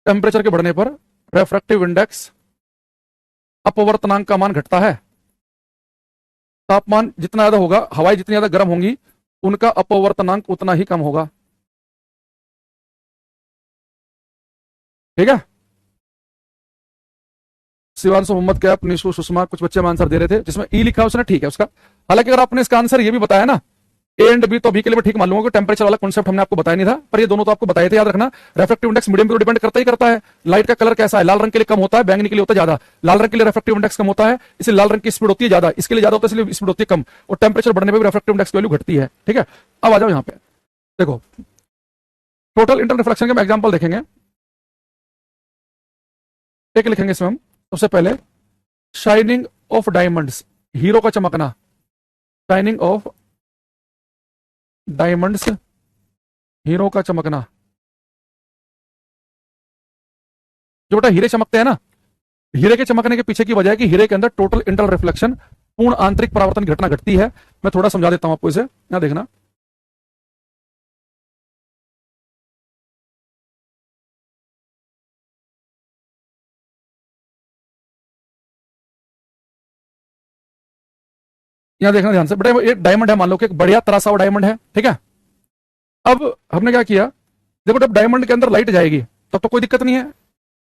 टेम्परेचर के बढ़ने पर रिफ्रैक्टिव इंडेक्स, अपवर्तनांक का मान घटता है। तापमान जितना ज्यादा होगा, हवाएं जितनी ज्यादा गर्म होंगी, उनका अपवर्तनांक उतना ही कम होगा। ठीक है। शिवांशु, मोहम्मद कैप, निशु, सुषमा, कुछ बच्चे आंसर दे रहे थे जिसमें ई लिखा है, उसने ठीक है उसका। हालांकि अगर आपने इसका आंसर ये भी बताया ना, ए एंड बी, तो अभी के लिए मैं ठीक मान लूंगा कि टेम्परेचर वाला कॉन्सेप्ट हमने आपको बताया नहीं था, पर ये दोनों तो आपको बताए थे। याद रखना, रिफ्रैक्टिव इंडेक्स मीडियम पे डिपेंड करता ही करता है। लाइट का कलर कैसा है, लाल रंग के लिए कम होता है, बैंगनी के लिए होता है ज्यादा। लाल रंग के लिए रिफ्रैक्टिव इंडेक्स कम होता है, इसलिए लाल रंग की स्पीड होती है ज्यादा, इसके लिए ज्यादा होता है इसलिए स्पीड होती है कम। और टेम्परेचर बढ़ने पर भी रिफ्रैक्टिव इंडेक्स की वैल्यू घटती है। ठीक है। अब आ जाओ यहाँ पे, देखो टोटल इंटरनल रिफ्लेक्शन के हम एग्जाम्पल देखेंगे। एक लिखेंगे इसमें हम, सबसे पहले शाइनिंग ऑफ डायमंड्स, हीरो का चमकना। शाइनिंग ऑफ डायमंड्स, हीरो का चमकना। जो बेटा हीरे चमकते हैं ना, हीरे के चमकने के पीछे की वजह है कि हीरे के अंदर टोटल इंटरनल रिफ्लेक्शन, पूर्ण आंतरिक परावर्तन घटना घटती है। मैं थोड़ा समझा देता हूं आपको इसे, यहां देखना। यहां देखना ध्यान से बेटा, एक डायमंड है, मान लो कि एक बढ़िया तरासा हुआ डायमंड है। ठीक है। अब हमने क्या किया, देखो जब डायमंड के अंदर लाइट जाएगी तब तो कोई दिक्कत नहीं है,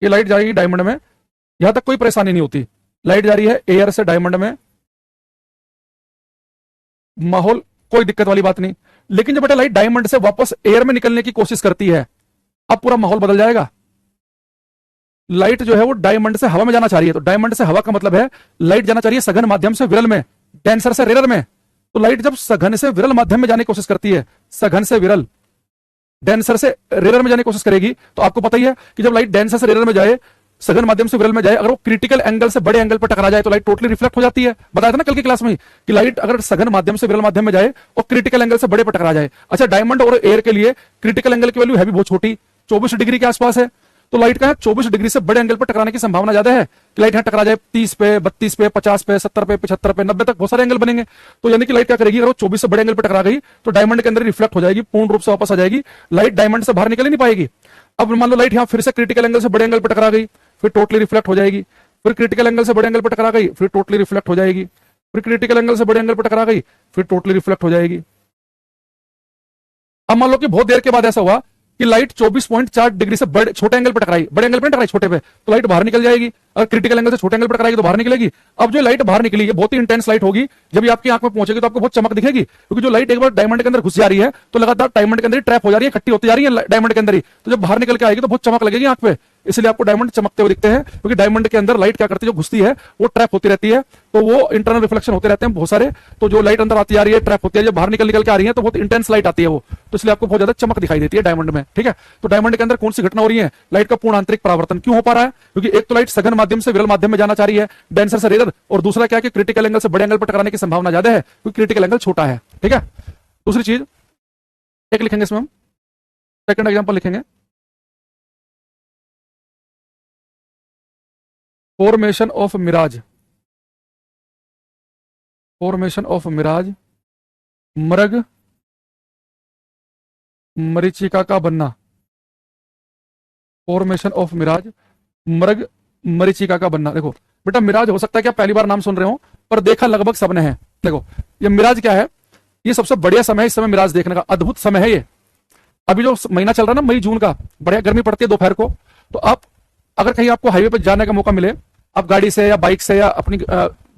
ये लाइट जाएगी डायमंड में, यहां तक कोई परेशानी नहीं होती। लाइट जा रही है एयर से डायमंड में, माहौल कोई दिक्कत वाली बात नहीं। लेकिन जब बेटा लाइट डायमंड से वापस एयर में निकलने की कोशिश करती है, अब पूरा माहौल बदल जाएगा। लाइट जो है वो डायमंड से हवा में जाना चाह रही है, तो डायमंड से हवा का मतलब है लाइट जाना चाह रही है सघन माध्यम से विरल में, डेंसर से रेयर में। तो लाइट जब सघन से विरल माध्यम में जाने की कोशिश करती है, सघन से विरल, डेंसर से रेयर में जाने की कोशिश करेगी, तो आपको पता ही है कि जब लाइट डेंसर से रेयर में जाए, सघन माध्यम से विरल में जाए, अगर वो क्रिटिकल एंगल से बड़े एंगल पर टकरा जाए तो लाइट टोटली रिफ्लेक्ट हो जाती है। बताया था ना कल की क्लास में कि लाइट अगर सघन माध्यम से विरल माध्यम में जाए और क्रिटिकल एंगल से बड़े पर टकरा जाए। अच्छा, डायमंड और एयर के लिए क्रिटिकल एंगल की वैल्यू है भी बहुत छोटी, 24 डिग्री के आसपास है। तो लाइट का है 24 डिग्री से बड़े एंगल पर टकराने की संभावना ज्यादा है कि लाइट यहां टकरा जाए 30 पे, 32 पे, 50 पे, 70 पे, 75 पे, 90 तक बहुत सारे एंगल बनेंगे। तो यानी कि लाइट क्या करेगी, अगर वो 24 से बड़े एंगल पर टकरा गई तो डायमंड के अंदर रिफ्लेक्ट हो जाएगी, पूर्ण रूप से वापस आ जाएगी, लाइट डायमंड से बाहर निकल ही नहीं पाएगी। अब मान लो लाइट यहां फिर से क्रिटिकल एंगल से बड़े एंगल पर टकरा गई, फिर टोटली रिफ्लेक्ट हो जाएगी, फिर क्रिटिकल एंगल से बड़े एंगल पर टकरा गई, फिर टोटली रिफ्लेक्ट हो जाएगी, फिर क्रिटिकल एंगल से बड़े एंगल पर टकरा गई, फिर टोटली रिफ्लेक्ट हो जाएगी। अब मान लो कि बहुत देर के बाद ऐसा हुआ कि लाइट 24.4 डिग्री से बड़े छोटे एंगल पर टकराई, बड़े एंगल पर टकराई छोटे पे, तो लाइट बाहर निकल जाएगी। अगर क्रिटिकल एंगल से छोटे एंगल पर टकराएगी तो बाहर निकलेगी। अब जो लाइट बाहर निकली, ये बहुत ही इंटेंस लाइट होगी, जब ये आपकी आंख में पहुंचेगी तो आपको बहुत चमक दिखेगी, क्योंकि जो लाइट एक बार डायमंड के अंदर घुस जा रही है तो लगातार डायमंड के अंदर ट्रैप हो जा रही है, इकट्ठी होती जा रही है डायमंड के अंदर ही, तो जब बाहर निकल के आएगी तो बहुत चमक लगेगी आंख पे, इसलिए आपको डायमंड चमकते हुए दिखते हैं, क्योंकि डायमंड के अंदर लाइट क्या करती है, जो घुसती है वो ट्रैप होती रहती है, तो वो इंटरनल रिफ्लेक्शन होते रहते हैं बहुत सारे, तो जो लाइट अंदर आती जा रही है ट्रैप होती है, जब बाहर निकल के आ रही है तो बहुत इंटेंस लाइट आती है वो, तो इसलिए आपको बहुत ज्यादा चमक दिखाई देती है डायमंड में। ठीक है, तो डायमंड के अंदर कौन सी घटना हो रही है, लाइट का पूर्ण आंतरिक परावर्तन क्यों हो पा रहा है, क्योंकि एक तो लाइट सघन माध्यम से विरल माध्यम में जाना चाह रही है, डेंसर से रेयर, और दूसरा क्या है कि क्रिटिकल एंगल से बड़े एंगल पर टकराने की संभावना ज्यादा है, क्योंकि क्रिटिकल एंगल छोटा है। ठीक है, दूसरी चीज एक लिखेंगे इसमें, हम सेकंड एग्जांपल लिखेंगे, formation of mirage, formation of mirage, मृग मरीचिका का बनना, फॉर्मेशन ऑफ मिराज, मृग मरीचिका का बनना। देखो बेटा, मिराज हो सकता है कि आप पहली बार नाम सुन रहे हो, पर देखा लगभग सबने है। देखो ये मिराज क्या है, ये सबसे बढ़िया समय है इस समय मिराज देखने का, अद्भुत समय है ये। अभी जो महीना चल रहा है ना, मई जून का, बढ़िया गर्मी पड़ती है दोपहर को, तो आप अगर कहीं आपको हाईवे पर जाने का मौका मिले, आप गाड़ी से या बाइक से या अपनी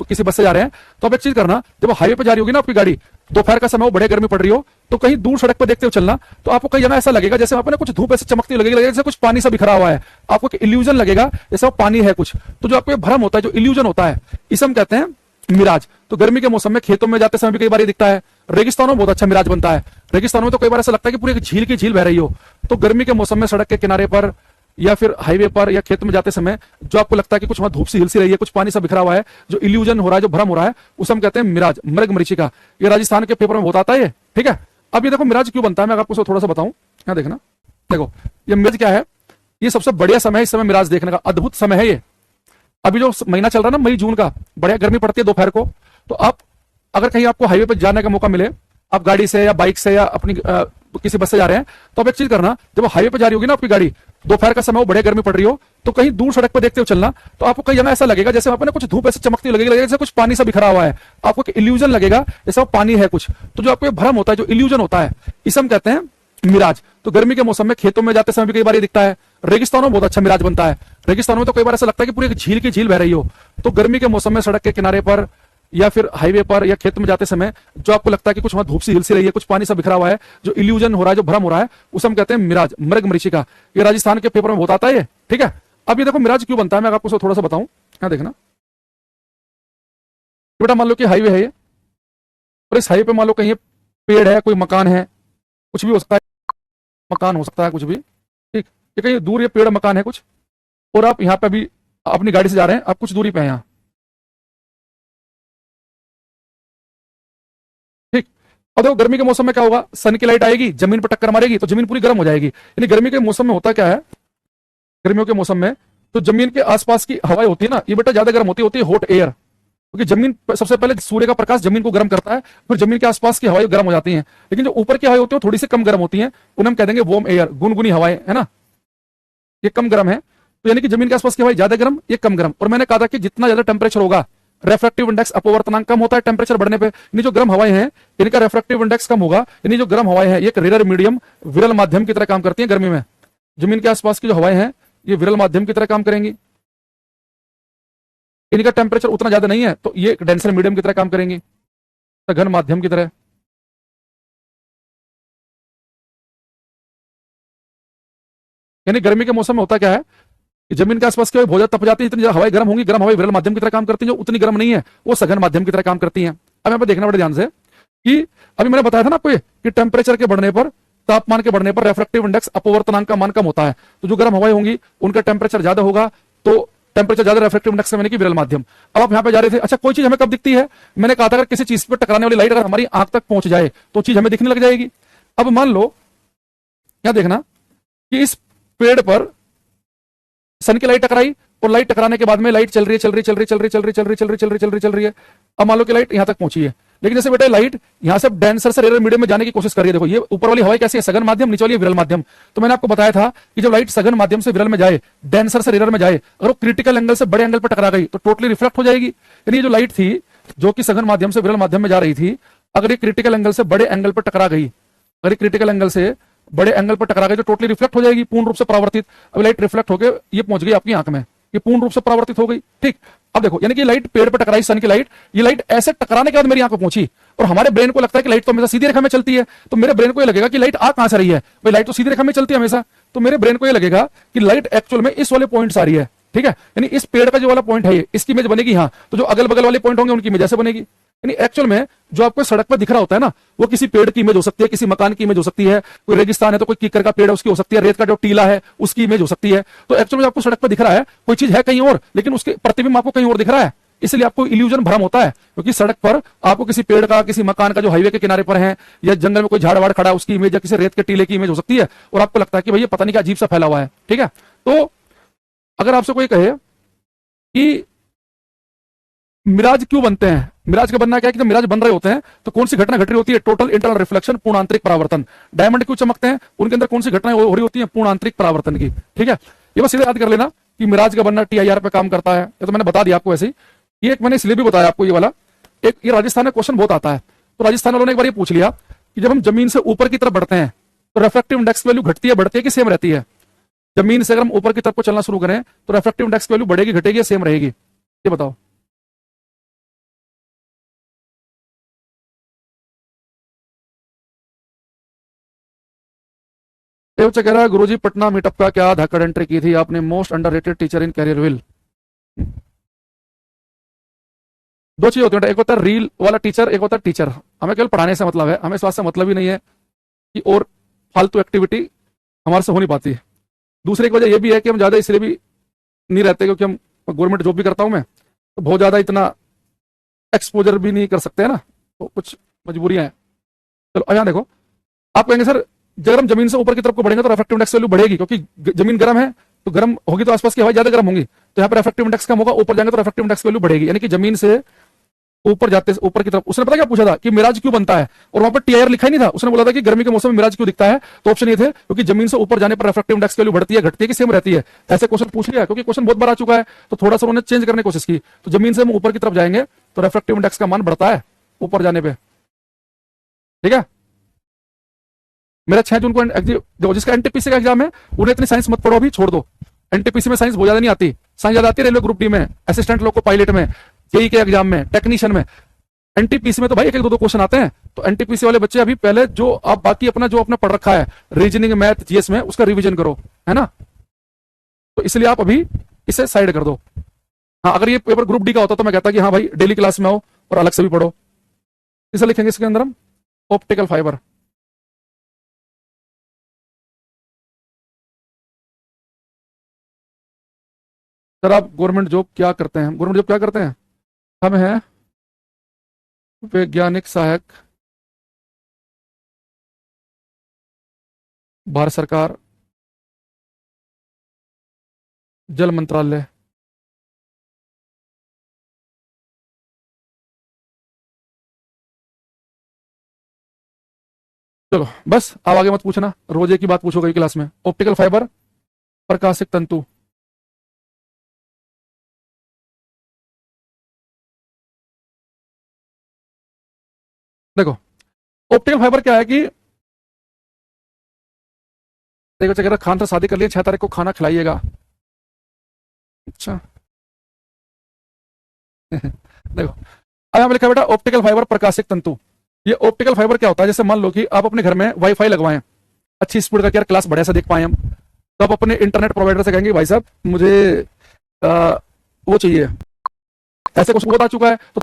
किसी बस से जा रहे हैं, तो आप एक चीज करना, जब हाईवे पे जा रही होगी ना आपकी गाड़ी, दोपहर का समय हो, बढ़िया गर्मी पड़ रही हो, तो कहीं दूर सड़क पर देखते हुए चलना, तो आपको कहीं ऐसा लगेगा जैसे वहां पर कुछ धूप ऐसे चमकती लगेगी, जैसे कुछ पानी सा बिखरा हुआ है, आपको इल्यूजन लगेगा जैसे वो पानी है कुछ, तो जो आपको भ्रम होता है, जो इल्यूजन होता है, इसे हम कहते हैं मिराज। तो गर्मी के मौसम में खेतों में जाते समय भी कई बार ये दिखता है, रेगिस्तानों में बहुत अच्छा मिराज बनता है, रेगिस्तानों में तो कई बार ऐसा लगता है कि पूरी एक झील की झील बह रही हो, तो गर्मी के मौसम में सड़क के किनारे पर या फिर हाईवे पर या खेत में जाते समय जो आपको लगता है कि कुछ वहां धूप सी हिल सी रही है, कुछ पानी सा बिखरा हुआ है, जो इल्यूजन हो रहा है, जो भ्रम हो रहा है, उसे हम कहते हैं मिराज, मृग मरीचिका। ये राजस्थान के पेपर में बहुत आता है ये। ठीक है, अब ये देखो मिराज क्यों बनता है, मैं आपको थोड़ा सा बताऊं, यहाँ देखना, देखो ये मिराज क्या है, ये सबसे बढ़िया समय है इस समय मिराज देखने का, अद्भुत समय है ये। अभी जो महीना चल रहा है ना, मई जून का, बढ़िया गर्मी पड़ती है दोपहर को, तो आप अगर कहीं आपको हाईवे पर जाने का मौका मिले, आप गाड़ी से या बाइक से या अपनी किसी बस से जा रहे हैं, तो आप एक चीज करना, जब हाईवे पे जा रही होगी ना आपकी गाड़ी, दोपहर का समय हो, बढ़िया गर्मी पड़ रही हो, तो कहीं दूर सड़क पर देखते हुए चलना, तो आपको कहीं ऐसा लगेगा जैसे वहां पर कुछ धूप ऐसे चमकती लगेगी, जैसे कुछ पानी सा बिखरा हुआ है, आपको इल्यूजन लगेगा जैसे वो पानी है कुछ, तो जो आपको भ्रम होता है, जो इल्यूजन होता है, इसे हम कहते हैं मिराज। तो गर्मी के मौसम में खेतों में जाते समय भी कई बार ये दिखता है, रेगिस्तानों में बहुत अच्छा मिराज बनता है, रेगिस्तानों में तो कई बार ऐसा लगता है कि पूरी एक झील की झील बह रही हो, तो गर्मी के मौसम में सड़क के किनारे पर या फिर हाईवे पर या खेत में जाते समय जो आपको लगता है कि कुछ वहां धूप सी हिल सी रही है, कुछ पानी सा बिखरा हुआ है, जो इल्यूजन हो रहा है, जो भ्रम हो रहा है, उसे हम कहते हैं मिराज, मृग मरीचिका। ये राजस्थान के पेपर में बहुत आता है ये। ठीक है, अब ये देखो मिराज क्यों बनता है, मैं आपको थोड़ा सा बताऊं, यहाँ देखना बेटा, मान लो कि हाईवे है ये, और इस हाईवे पे मान लो कहीं पेड़ है, कोई मकान है, कुछ भी हो सकता है, मकान हो सकता है कुछ भी, ठीक, ये कहीं दूर ये पेड़ मकान है कुछ, और आप यहाँ पे अभी अपनी गाड़ी से जा रहे हैं, आप कुछ दूरी पे हैं यहाँ, ठीक। और देखो गर्मी के मौसम में क्या होगा, सन की लाइट आएगी, जमीन पर टक्कर मारेगी, तो जमीन पूरी गर्म हो जाएगी। यानी गर्मी के मौसम में होता क्या है, गर्मियों के मौसम में तो जमीन के आसपास की हवाएं होती है ना, ये बेटा ज्यादा गर्म होती है हॉट एयर, क्योंकि जमीन सबसे पहले सूर्य का प्रकाश जमीन को गर्म करता है, फिर जमीन के आसपास की हवाएं गर्म हो जाती हैं, लेकिन जो ऊपर की हवाएं होती है थोड़ी सी कम गर्म होती हैं, उन्हें हम कह देंगे वार्म एयर, गुनगुनी हवाएं, है ना, ये कम गर्म है। तो यानी कि जमीन के आसपास की हवाएं ज्यादा गर्म, ये कम गर्म। और मैंने कहा था कि जितना ज्यादा टेम्परेचर होगा, रेफ्रेक्टिव इंडेक्स अपवर्तनांक कम होता है टेम्परेचर बढ़ने पे, यानी जो गर्म हवाएं हैं इनका रेफ्रेक्टिव इंडेक्स कम होगा, यानी जो गर्म हवाएं हैं ये एक रेयर मीडियम विरल माध्यम की तरह काम करती हैं गर्मी में। जमीन के आसपास की जो हवाएं हैं ये विरल माध्यम की तरह काम करेंगी, इनका टेम्परेचर उतना ज्यादा नहीं है, तो ये डेंसर मीडियम की तरह काम करेंगी, घन माध्यम की तरह। यानी गर्मी के मौसम में होता क्या है कि जमीन के आसपास की बहुत ज्यादा तप जाती है, इतनी ज्यादा हवाएं गर्म होंगी, गर्म हवाएं विरल माध्यम की तरह काम करती हैं, जो उतनी गर्म नहीं है वो सघन माध्यम की तरह काम करती हैं। अब यहाँ पे देखना बड़े ध्यान से कि अभी मैंने बताया था ना आपको कि टेम्परेचर के बढ़ने पर, तापमान के बढ़ने पर रेफ्रेक्टिव इंडेक्स अपवर्तनांक का मान कम होता है, तो जो गर्म हवाएं होंगी उनका टेम्परेचर ज्यादा होगा, तो टेम्परेचर ज्यादा, रेफ्रेक्टिव इंडेक्स यानी कि विरल माध्यम। अब आप यहाँ पे जा रहे थे, अच्छा कोई चीज हमें कब दिखती है, मैंने कहा था अगर किसी चीज पर टकराने वाली लाइट अगर हमारी आंख तक पहुंच जाए तो चीज हमें दिखने लग जाएगी। अब मान लो यहाँ देखना कि इस पेड़ पर सन की लाइट टकराई, और लाइट टकराने के बाद में लाइट चल रही है। अब मान लो कि लाइट यहां तक पहुंची है, लेकिन जैसे बेटा लाइट यहां से डेंसर से रेयर मीडियम में जाने की कोशिश कर रही है। देखो ये ऊपर वाली हवाएं कैसी है, सघन माध्यम, नीचे वाली विरल माध्यम। तो मैंने आपको बताया था कि जब लाइट सघन माध्यम से विरल में जाए, डेंसर से रेयर में जाए, अगर वो क्रिटिकल एंगल से बड़े एंगल पर टकरा गई तो टोटली रिफ्लेक्ट हो जाएगी। यानी ये जो लाइट थी जो कि सघन माध्यम से विरल माध्यम में जा रही थी, अगर ये क्रिटिकल एंगल से बड़े एंगल पर टकरा गई, अगर ये क्रिटिकल एंगल से बड़े एंगल पर टकरा गई तो टोटली रिफ्लेक्ट हो जाएगी, पूर्ण रूप से परावर्तित। अब लाइट रिफ्लेक्ट होकर ये पहुंच गई आपकी आंख में, ये पूर्ण रूप से परावर्तित हो गई। ठीक, अब देखो, यानी कि लाइट पेड़ पर टकराई, सन की लाइट, ये लाइट ऐसे टकराने के बाद मेरी आंख में पहुंची, और हमारे ब्रेन को लगता है कि लाइट तो हमेशा सीधी रेखा में चलती है, तो मेरे ब्रेन को ये लगेगा कि लाइट आ कहां से रही है, भाई लाइट तो सीधी रेखा में चलती है हमेशा, तो मेरे ब्रेन को ये लगेगा कि लाइट एक्चुअल में इस वाले पॉइंट से आ रही है। ठीक है, यानी इस पेड़ का जो वाला पॉइंट है ये, इसकी इमेज बनेगी, हाँ, तो जो अगल बगल वाले पॉइंट होंगे उनकी इमेज ऐसे बनेगी। यानी एक्चुअल में जो आपको सड़क पर दिख रहा होता है ना, वो किसी पेड़ की इमेज हो सकती है, किसी मकान की इमेज हो सकती है, कोई रेगिस्तान है तो कोई कीकर का पेड़ है उसकी हो सकती है, रेत का जो टीला है उसकी इमेज हो सकती है। तो एक्चुअल में आपको सड़क पर दिख रहा है कोई चीज है कहीं और, लेकिन उसके प्रतिबिंब आपको कहीं और दिख रहा है, इसलिए आपको इल्यूजन भ्रम होता है, क्योंकि सड़क पर आपको किसी पेड़ का, किसी मकान का जो हाईवे के किनारे पर है, या जंगल में कोई झाड़ वाड़ खड़ा है उसकी इमेज, या किसी रेत के टीले की इमेज हो सकती है, और आपको लगता है कि भाई ये पता नहीं क्या अजीब सा फैला हुआ है। ठीक है, तो अगर आपसे कोई कहे कि मिराज क्यों बनते हैं, मिराज का बनना क्या है कि जब मिराज बन रहे होते हैं तो कौन सी घटना घट रही होती है, टोटल इंटरनल रिफ्लेक्शन, पूर्ण आंतरिक परावर्तन। डायमंड क्यों चमकते हैं, उनके अंदर कौन सी घटनाएं हो रही होती है, पूर्ण आंतरिक परावर्तन की। ठीक है, ये बस सीधे याद कर लेना कि मिराज का बनना TIR पे काम करता है, ये तो मैंने बता दिया आपको। ऐसे ही ये एक मैंने इसलिए भी बताया आपको, ये वाला एक, ये राजस्थान में क्वेश्चन बहुत आता है, तो राजस्थान वालों ने एक बार ये पूछ लिया कि जब हम जमीन से ऊपर की तरफ बढ़ते हैं तो रिफ्रैक्टिव इंडेक्स वैल्यू घटती है, बढ़ती है कि सेम रहती है। जमीन से अगर हम ऊपर की तरफ को चलना शुरू करें तो रिफ्रैक्टिव इंडेक्स वैल्यू बढ़ेगी, घटेगी या सेम रहेगी, ये बताओ। देवचा कह रहा है गुरुजी पटना मीटअप का क्या धाकड़ एंट्री की थी आपने, most underrated teacher in Careerwill. दो चीज होती है, एक होता है रील वाला टीचर, एक होता है टीचर। हमें केवल पढ़ाने से मतलब है, हमें इस बात से मतलब ही नहीं है कि और फालतू एक्टिविटी हमारे से हो नहीं पाती। दूसरी एक वजह यह भी है कि हम ज्यादा इसलिए भी नहीं रहते क्योंकि हम गवर्नमेंट जॉब भी करता हूं मैं, तो बहुत ज्यादा इतना एक्सपोजर भी नहीं कर सकते है ना, तो कुछ मजबूरियां हैं। चलो यहाँ देखो, आप कहेंगे सर जब हम जमीन से ऊपर की तरफ को बढ़ेंगे तो रिफ्रैक्टिव इंडेक्स वैल्यू बढ़ेगी, क्योंकि जमीन गर्म है, तो गर्म होगी तो आसपास की हवा ज्यादा गर्म होंगी, तो यहाँ पर रिफ्रैक्टिव इंडेक्स कम होगा, ऊपर जाएंगे तो रिफ्रैक्टिव इंडेक्स वैल्यू बढ़ेगी। यानी कि जमीन से ऊपर जाते ऊपर की तरफ, उसने पता क्या पूछा था कि मिराज क्यों बनता है, और वहां पर TIR लिखा ही नहीं था, उसने बोला था कि गर्मी के मौसम में मिराज क्यों दिखता है, तो ऑप्शन ये थे क्योंकि जमीन से ऊपर जाने पर रिफ्रैक्टिव इंडेक्स वैल्यू बढ़ती है, घटती है कि सेम रहती है। ऐसे क्वेश्चन पूछ लिया, क्योंकि क्वेश्चन बहुत बार आ चुका है, तो थोड़ा सा उन्होंने चेंज करने की कोशिश की, तो जमीन से हम ऊपर की तरफ जाएंगे तो रिफ्रैक्टिव इंडेक्स का मान बढ़ता है ऊपर जाने पर। ठीक है, मेरा 6 जून को जिसका NTPC का एग्जाम है उन्हें इतनी साइंस मत पढ़ो, अभी छोड़ दो। NTPC में साइंस बहुत ज्यादा नहीं आती, साइंस ज्यादा आती है रेलवे ग्रुप डी में, असिस्टेंट लोको पायलट में, JEE के एग्जाम में, टेक्नीशियन में। NTPC में तो भाई एक एक दो दो क्वेश्चन आते हैं, तो NTPC वाले बच्चे अभी पहले जो आप बाकी अपना जो आपने पढ़ रखा है रीजनिंग, मैथ, GS में, उसका रिवीजन करो, है ना। तो इसलिए आप अभी इसे साइड कर दो। हाँ, अगर ये पेपर ग्रुप डी का होता तो मैं कहता कि हाँ भाई डेली क्लास में आओ और अलग से भी पढ़ो। इसे लिखेंगे इसके अंदर हम ऑप्टिकल फाइबर। सर आप गवर्नमेंट जॉब क्या करते हैं, गवर्नमेंट जॉब क्या करते हैं, हम हैं वैज्ञानिक सहायक, भारत सरकार, जल मंत्रालय। चलो बस, अब आगे मत पूछना, रोजे की बात पूछोगे क्लास में। ऑप्टिकल फाइबर, प्रकाशिक तंतु। देखो ऑप्टिकल फाइबर क्या है कि, देखो अगर खान से शादी कर लिया, 6 तारीख को खाना खिलाइएगा। अच्छा देखो, अब यहाँ पे लिखा है बेटा ऑप्टिकल फाइबर प्रकाशिक तंतु। ये ऑप्टिकल फाइबर क्या होता है, जैसे मान लो कि आप अपने घर में वाईफाई लगवाएं, अच्छी स्पीड का, क्या क्लास बढ़िया से देख पाए हम, तो आप अपने इंटरनेट प्रोवाइडर से कहेंगे भाई साहब मुझे आ, वो चाहिए, ऐसे कुछ बहुत आ चुका है, तो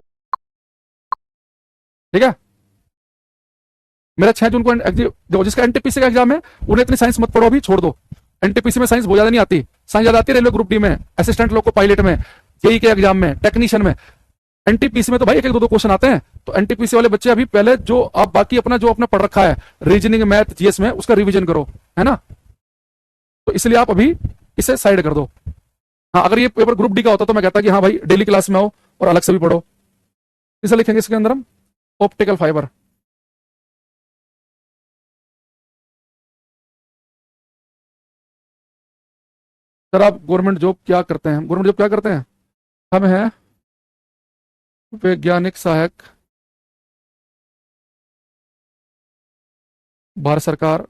ठीक है। मेरा 6 जून को जो जिसका NTPC का एग्जाम है उन्हें इतनी साइंस मत पढ़ो, अभी छोड़ दो। NTPC में साइंस बहुत ज्यादा नहीं आती, साइंस ज्यादा आती है रेलवे ग्रुप डी में, असिस्टेंट लोको पायलट में, JEE के एग्जाम में, टेक्नीशियन में। NTPC में तो भाई एक एक दो दो क्वेश्चन आते हैं, तो NTPC वाले बच्चे अभी पहले जो आप बाकी अपना जो आपने पढ़ रखा है रीजनिंग, मैथ, GS में, उसका रिवीजन करो, है ना। तो इसलिए आप अभी इसे साइड कर दो। हाँ, अगर ये पेपर ग्रुप डी का होता तो मैं कहता कि हाँ भाई डेली क्लास में आओ और अलग से भी पढ़ो। इसे लिखेंगे इसके अंदर हम ऑप्टिकल फाइबर। सर आप गवर्नमेंट जॉब क्या करते हैं, गवर्नमेंट जॉब क्या करते हैं, हम हैं वैज्ञानिक सहायक, भारत सरकार,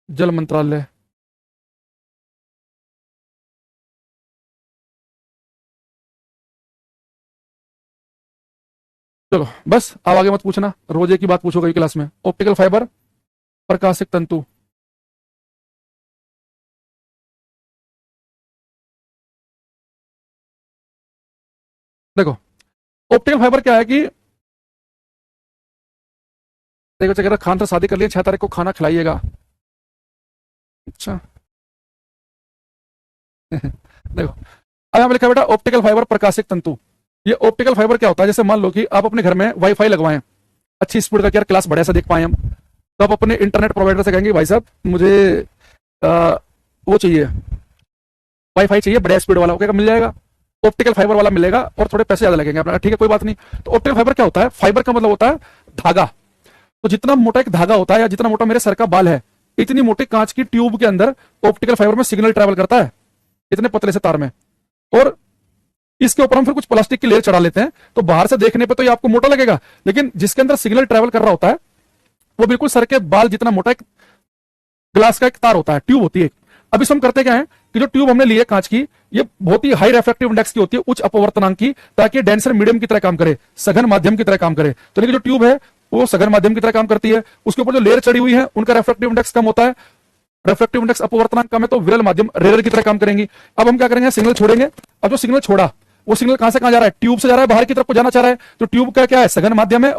जल मंत्रालय। चलो बस, अब आगे मत पूछना, रोज एक ही बात पूछोगे क्लास में। ऑप्टिकल फाइबर, प्रकाशिक तंतु। देखो, ऑप्टिकल फाइबर क्या है कि देखो, अगर खान से शादी कर लिया, 6 तारीख को खाना खिलाइएगा। अच्छा। देखो, अब यहाँ पे लिखा है बेटा ऑप्टिकल फाइबर, प्रकाशिक तंतु। ये ऑप्टिकल फाइबर क्या होता है, जैसे मान लो कि आप अपने घर में वाईफाई लगवाएं, अच्छी स्पीड का, यार क्लास बढ़िया से देख पाए हम, तो आप अपने इंटरनेट प्रोवाइडर से कहेंगे भाई साहब मुझे आ, वो चाहिए, वाईफाई चाहिए बढ़िया स्पीड वाला, ओके मिल जाएगा। ऑप्टिकल फाइबर वाला मिलेगा और थोड़े पैसे ज्यादा लगेंगे अपना, ठीक है कोई बात नहीं। तो ऑप्टिकल फाइबर क्या होता है, फाइबर का मतलब होता है धागा। तो जितना मोटा एक धागा होता है, या जितना मोटा मेरे सर का बाल है, इतनी मोटी कांच की ट्यूब के अंदर ऑप्टिकल फाइबर में सिग्नल ट्रेवल करता है, इतने पतले से तार में। और इसके ऊपर हम फिर कुछ प्लास्टिक की लेयर चढ़ा लेते हैं, तो बाहर से देखने पे तो ये आपको मोटा लगेगा, लेकिन जिसके अंदर सिग्नल ट्रेवल कर रहा होता है वो बिल्कुल सर के बाल जितना मोटा एक ग्लास का एक तार होता है, ट्यूब होती है। अब इसमें हम करते क्या है कि जो ट्यूब हमने ली है कांच की, ये बहुत ही हाई रिफ्रैक्टिव इंडेक्स की होती है, उच्च अपवर्तनांक की, ताकि डेंसर मीडियम की तरह काम करे, सघन माध्यम की तरह काम करे। तो जो ट्यूब है वो सघन माध्यम की तरह काम करती है, उसके ऊपर जो लेयर चढ़ी हुई है उनका रिफ्रैक्टिव इंडेक्स कम होता है, रिफ्रैक्टिव इंडेक्स अपवर्तनांक कम है, तो विरल माध्यम रेयर की तरह काम करेंगी। अब हम क्या करेंगे, सिग्नल छोड़ेंगे। अब जो सिग्नल छोड़ा वो सिग्नल कहां से कहां जा रहा है, ट्यूब से जा रहा है, बाहर की तरफ को जाना चाह रहा है। तो ट्यूब का क्या है, सघन माध्यम है,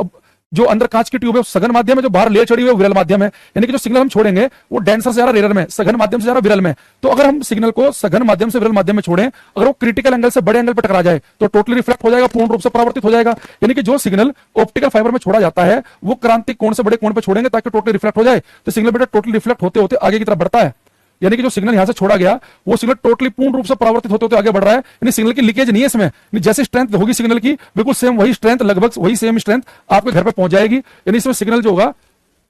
जो अंदर कांच की ट्यूब है सघन माध्यम है, जो बाहर लेयर चढ़ी हुई है विरल माध्यम है। यानी कि जो सिग्नल हम छोड़ेंगे वो डेंसर से जा रहा है रेयर में, सघन माध्यम से जा रहा है विरल में। तो अगर हम सिग्नल को सघन माध्यम से विरल माध्यम में छोड़ें, अगर वो क्रिटिकल एंगल से बड़े एंगल पर टकरा जाए तो टोटली रिफ्लेक्ट हो जाएगा, पूर्ण रूप से परावर्तित हो जाएगा। यानी कि जो सिग्नल ऑप्टिकल फाइबर में छोड़ा जाता है वो क्रांतिक कोण से बड़े कोण पर छोड़ेंगे ताकि टोटली रिफ्लेक्ट हो जाए। तो सिग्नल बेटा टोटली रिफ्लेक्ट होते होते आगे की तरफ बढ़ता है। यानी कि जो सिग्नल यहां से छोड़ा गया वो सिग्नल टोटली पूर्ण रूप से परावर्तित होते होते आगे बढ़ रहा है, यानी सिग्नल की लीकेज नहीं है इसमें। जैसे स्ट्रेंथ होगी सिग्नल की, बिल्कुल सेम वही स्ट्रेंथ, लगभग वही सेम स्ट्रेंथ आपके घर पे पहुंच जाएगी। यानी इसमें सिग्नल जो होगा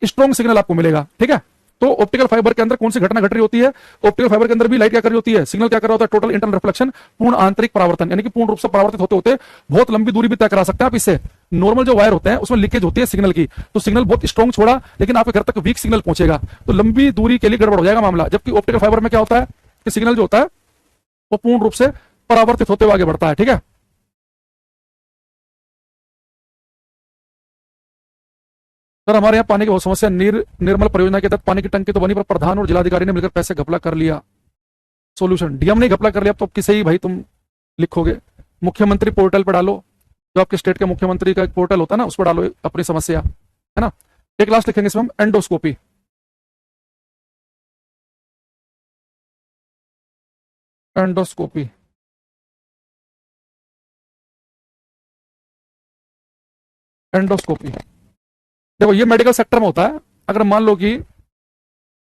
स्ट्रॉन्ग सिग्नल आपको मिलेगा, ठीक है। तो ऑप्टिकल फाइबर के अंदर कौन सी घटना घट रही होती है, ऑप्टिकल फाइबर के अंदर भी लाइट क्या कर रही होती है, सिग्नल क्या कर रहा होता है, टोटल इंटरनल रिफ्लेक्शन, पूर्ण आंतरिक परावर्तन, यानी कि पूर्ण रूप से परावर्तित होते होते बहुत लंबी दूरी भी तय करा सकते हैं आप इससे। नॉर्मल जो वायर होते हैं उसमें लीकेज होती है सिग्नल की, तो सिग्नल बहुत स्ट्रॉन्ग छोड़ा लेकिन आपके घर तक वीक सिग्नल पहुंचेगा, तो लंबी दूरी के लिए गड़बड़ हो जाएगा मामला। जबकि ऑप्टिकल फाइबर में क्या होता है कि सिग्नल जो होता है वो पूर्ण रूप से परावर्तित होते हुए आगे बढ़ता है, ठीक है। सर हमारे यहाँ पानी की बहुत समस्या, निर्मल परियोजना के तहत पानी की टंकी तो बनी पर प्रधान और जिलाधिकारी ने मिलकर पैसे घपला कर लिया। सॉल्यूशन, डीएम ने घपला कर लिया तो अब किसे ही भाई तुम लिखोगे, मुख्यमंत्री पोर्टल पर डालो, जो आपके स्टेट के मुख्यमंत्री का एक पोर्टल होता है ना उस पर डालो अपनी समस्या, है ना। एक लास्ट लिखेंगे इसमें हम, एंडोस्कोपी। Endoscopy, endoscopy. देखो ये मेडिकल सेक्टर में होता है। अगर मान लो कि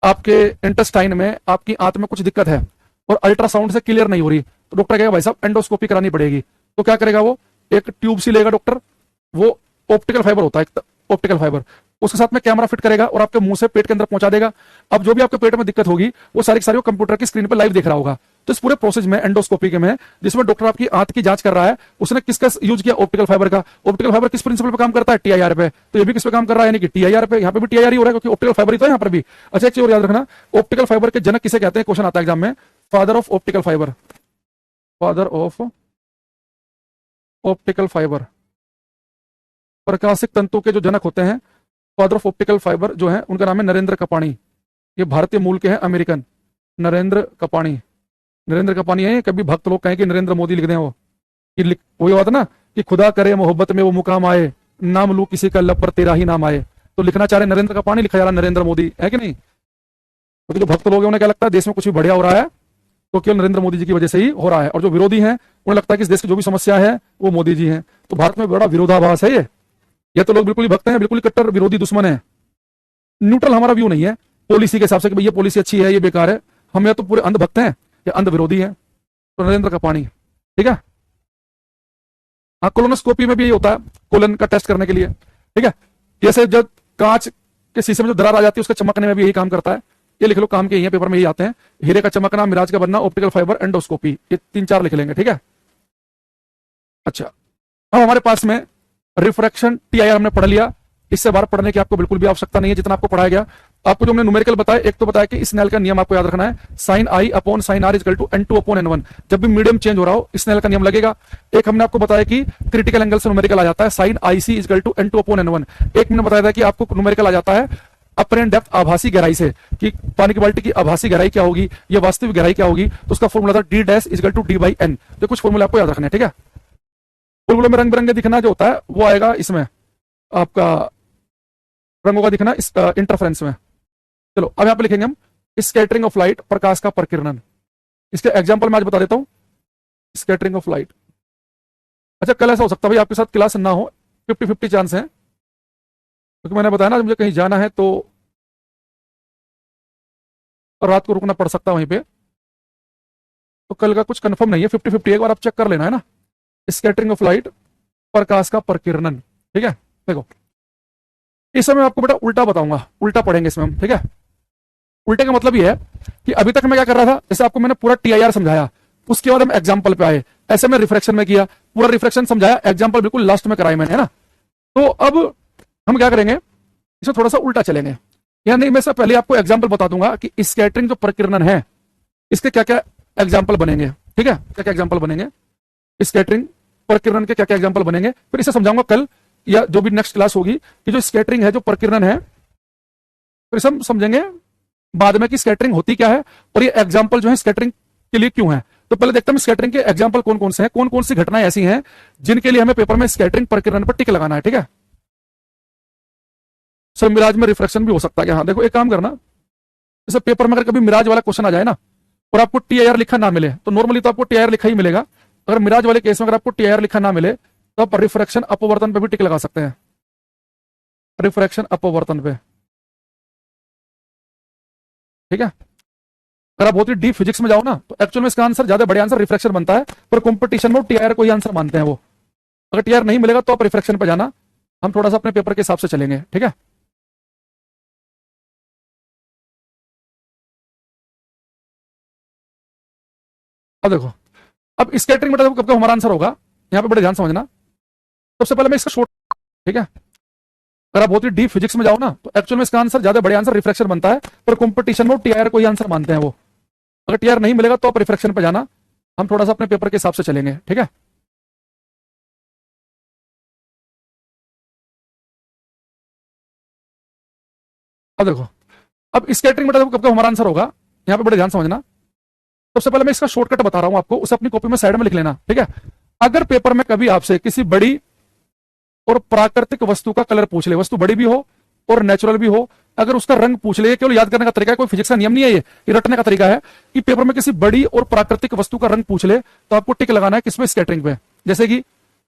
आपके इंटेस्टाइन में, आपकी आंत में कुछ दिक्कत है और अल्ट्रासाउंड से क्लियर नहीं हो रही, तो डॉक्टर कहेगा भाई साहब एंडोस्कोपी करानी पड़ेगी। तो क्या करेगा वो, एक ट्यूब सी लेगा डॉक्टर, वो ऑप्टिकल फाइबर होता है, ऑप्टिकल फाइबर, उसके साथ में कैमरा फिट करेगा और आपके मुंह से पेट के अंदर पहुंचा देगा। अब जो भी आपके पेट में दिक्कत होगी वो सारी की सारी वो कंप्यूटर की स्क्रीन पर लाइव देख रहा होगा। तो इस पूरे प्रोसेस में एंडोस्कोपी के में, जिसमें डॉक्टर आपकी आंत की जांच कर रहा है, उसने किसका यूज किया, ऑप्टिकल फाइबर का। ऑप्टिकल फाइबर किस प्रिंसिपल पे काम करता है, टीआईआर पे, तो ये भी किस पे काम कर रहा है, यानी कि टीआईआर पे। यहाँ पे भी टीआईआर ही हो रहा है क्योंकि ऑप्टिकल फाइबर ही तो है यहाँ पर भी। अच्छा एक चीज और याद रखना, ऑप्टिकल फाइबर के जनक किसे कहते हैं, क्वेश्चन आता है एग्जाम में, father of optical fibre, father of optical fibre, प्रकाशिक तंतु के जो जनक होते हैं, फादर ऑफ ऑप्टिकल फाइबर जो है उनका नाम है नरेंद्र कपाणी। ये भारतीय मूल के हैं, अमेरिकन, नरेंद्र कपाणी। नरेंद्र कपाणी है, कभी भक्त लोग कहें कि नरेंद्र मोदी लिख दें, वो वही बात ना कि खुदा करे मोहब्बत में वो मुकाम आए, नाम लू किसी का लब पर तेरा ही नाम आए। तो लिखना चाह रहे नरेंद्र कपाणी, लिखा जा रहा नरेंद्र मोदी, है कि नहीं। क्योंकि जो भक्त लोग हैं उन्हें क्या लगता है देश में कुछ भी बढ़िया हो रहा है तो केवल नरेंद्र मोदी जी की वजह से ही हो रहा है, और जो विरोधी हैं उन्हें लगता है कि इस देश की जो भी समस्या है वो मोदी जी हैं। तो भारत में बड़ा विरोधाभास है ये तो लोग बिल्कुल ही भक्त हैं, बिल्कुल ही कट्टर विरोधी दुश्मन है। न्यूट्रल हमारा व्यू नहीं है पॉलिसी के हिसाब से कि भाई ये पॉलिसी अच्छी है ये बेकार है, हम या तो पूरे अंध भक्त हैं या अंध विरोधी हैं। तो नरेंद्र का पानी, ठीक है। हाँ, कोलोनोस्कोपी में भी यही होता है, कोलन का टेस्ट करने के लिए, ठीक है। जैसे जब कांच के शीशे में जो दरार आ जाती है उसका चमकने में भी यही काम करता है। ये लिख लो, काम के यही पेपर में यही आते हैं, हीरे का चमकना, मिराज का बनना, ऑप्टिकल फाइबर, एंडोस्कोपी, ये 3-4 लिख लेंगे, ठीक है। अच्छा, अब हमारे पास में रिफ्रैक्शन, टीआईआर हमने पढ़ लिया, इससे बाहर पढ़ने की आपको बिल्कुल भी आवश्यकता नहीं है, जितना आपको पढ़ाया गया आपको जो हमने न्यूमेरिकल बताया, एक तो बताया कि स्नेल का नियम आपको याद रखना है, sine I upon sine R equal to N2 upon N1। जब भी मीडियम चेंज हो रहा हो स्नेल का नियम लगेगा। एक हमने आपको बताया कि क्रिटिकल एंगल से न्यूमेरिकल आ जाता है sine I C equal to N2 upon N1। एक मैंने बताया था कि आपको न्यूमेरिकल आ जाता है अपरेंट डेप्थ आभासी गहराई से, कि पानी की बाल्टी की आभासी गहराई क्या होगी या वास्तविक गहराई क्या होगी, तो उसका फॉर्मूला था D dash equal to D by N. तो कुछ फॉर्मूला आपको याद रखना है, ठीक है। फॉर्मूला में रंग बिरंगे दिखना जो होता है वो आएगा इसमें, आपका रंगों का दिखना इस इंटरफेरेंस में। चलो अब यहां पे लिखेंगे हम स्कैटरिंग ऑफ लाइट, प्रकाश का प्रकीर्णन। इसके एग्जांपल मैं आज बता देता हूं, स्कैटरिंग ऑफ लाइट। अच्छा कल ऐसा हो सकता है भाई आपके साथ क्लास ना हो, 50-50 चांस है, क्योंकि मैंने बताया ना मुझे कहीं जाना है तो रात को रुकना पड़ सकता है वहीं पे, तो कल का कुछ कंफर्म नहीं है, 50-50 एक बार आप चेक कर लेना है ना। स्कैटरिंग ऑफ लाइट, प्रकाश का प्रकीर्णन, ठीक है। देखो इस समय आपको बेटा उल्टा बताऊंगा, उल्टा पढ़ेंगे इसमें हम, ठीक है। उल्टे का मतलब ये है कि अभी तक मैं क्या कर रहा था, जैसे आपको मैंने पूरा टीआईआर समझाया, उसके बाद हम एग्जाम्पल पे आए, ऐसे में रिफ्रैक्शन में किया, पूरा रिफ्रैक्शन समझाया, एग्जाम्पल बिल्कुल लास्ट में कराई मैंने, है ना। तो अब हम क्या करेंगे, इसमें थोड़ा सा उल्टा चलेंगे, यानी मैं सब पहले आपको एग्जाम्पल बता दूंगा कि स्कैटरिंग जो प्रकीर्णन है इसके क्या क्या एग्जाम्पल बनेंगे, ठीक है, क्या क्या एग्जाम्पल बनेंगे, स्कैटरिंग प्रकीर्णन के क्या क्या एग्जाम्पल बनेंगे, फिर इसे समझाऊंगा कल या जो भी नेक्स्ट क्लास होगी कि जो स्कैटरिंग है, जो प्रकीर्णन है, फिर हम समझेंगे बाद में कि स्कैटरिंग होती क्या है और ये एग्जाम्पल जो है स्कैटरिंग के लिए क्यों है। तो पहले देखते हैं स्कैटरिंग के एग्जाम्पल कौन कौन से हैं, कौन कौन सी घटनाएं ऐसी हैं जिनके लिए हमें पेपर में स्कैटरिंग प्रकीर्णन पर टिक लगाना है, ठीक है। सर मिराज में रिफ्रैक्शन भी हो सकता है क्या? हाँ देखो एक काम करना, जैसे पेपर में अगर कभी मिराज वाला क्वेश्चन आ जाए ना और आपको टीआईआर लिखा ना मिले, तो नॉर्मली तो आपको टीआईआर लिखा ही मिलेगा, अगर मिराज वाले केस में अगर आपको टीआईआर लिखा ना मिले तो आप रिफ्रैक्शन अपवर्तन पे भी टिक लगा सकते हैं, रिफ्रैक्शन अपवर्तन पे, ठीक है। अगर आप बहुत ही डीप फिजिक्स में जाओ ना तो एक्चुअल में इसका आंसर ज्यादा बड़े आंसर रिफ्रैक्शन बनता है, पर कंपटीशन में टीआईआर को ही आंसर मानते हैं वो। अगर टीआईआर नहीं मिलेगा तो आप रिफ्रैक्शन पे जाना, हम थोड़ा सा अपने पेपर के हिसाब से चलेंगे, ठीक है। अब देखो, अब स्कैटरिंग बेटा देखो कब कब हमारा आंसर होगा, यहाँ पे बड़े ध्यान समझना। सबसे पहले मैं इसका शॉर्ट, ठीक है, अगर आप बहुत ही डीप फिजिक्स में जाओ ना तो एक्चुअल में इसका आंसर ज्यादा बड़े आंसर रिफ्रैक्शन बनता है, पर कंपटीशन में टीआईआर को ही आंसर मानते हैं वो। अगर टीआईआर नहीं मिलेगा तो आप रिफ्रैक्शन पे जाना, हम थोड़ा सा अपने पेपर के हिसाब से चलेंगे, ठीक है। अब देखो, अब स्कैटरिंग बेटा देखो कब कब हमारा आंसर होगा, यहाँ पे बड़े ध्यान समझना। सबसे पहले मैं इसका शॉर्टकट बता रहा हूं आपको, उसे अपनी कॉपी में साइड में लिख लेना, ठीक है। अगर पेपर में कभी आपसे किसी बड़ी और प्राकृतिक वस्तु का कलर पूछ ले, वस्तु बड़ी भी हो और नेचुरल भी हो, अगर उसका रंग पूछ ले, केवल याद करने का तरीका है, कोई फिजिक्स का नियम नहीं है, ये रटने का तरीका है कि पेपर में किसी बड़ी और प्राकृतिक वस्तु का रंग पूछ ले तो आपको टिक लगाना है किसमें, स्कैटरिंग पे। जैसे कि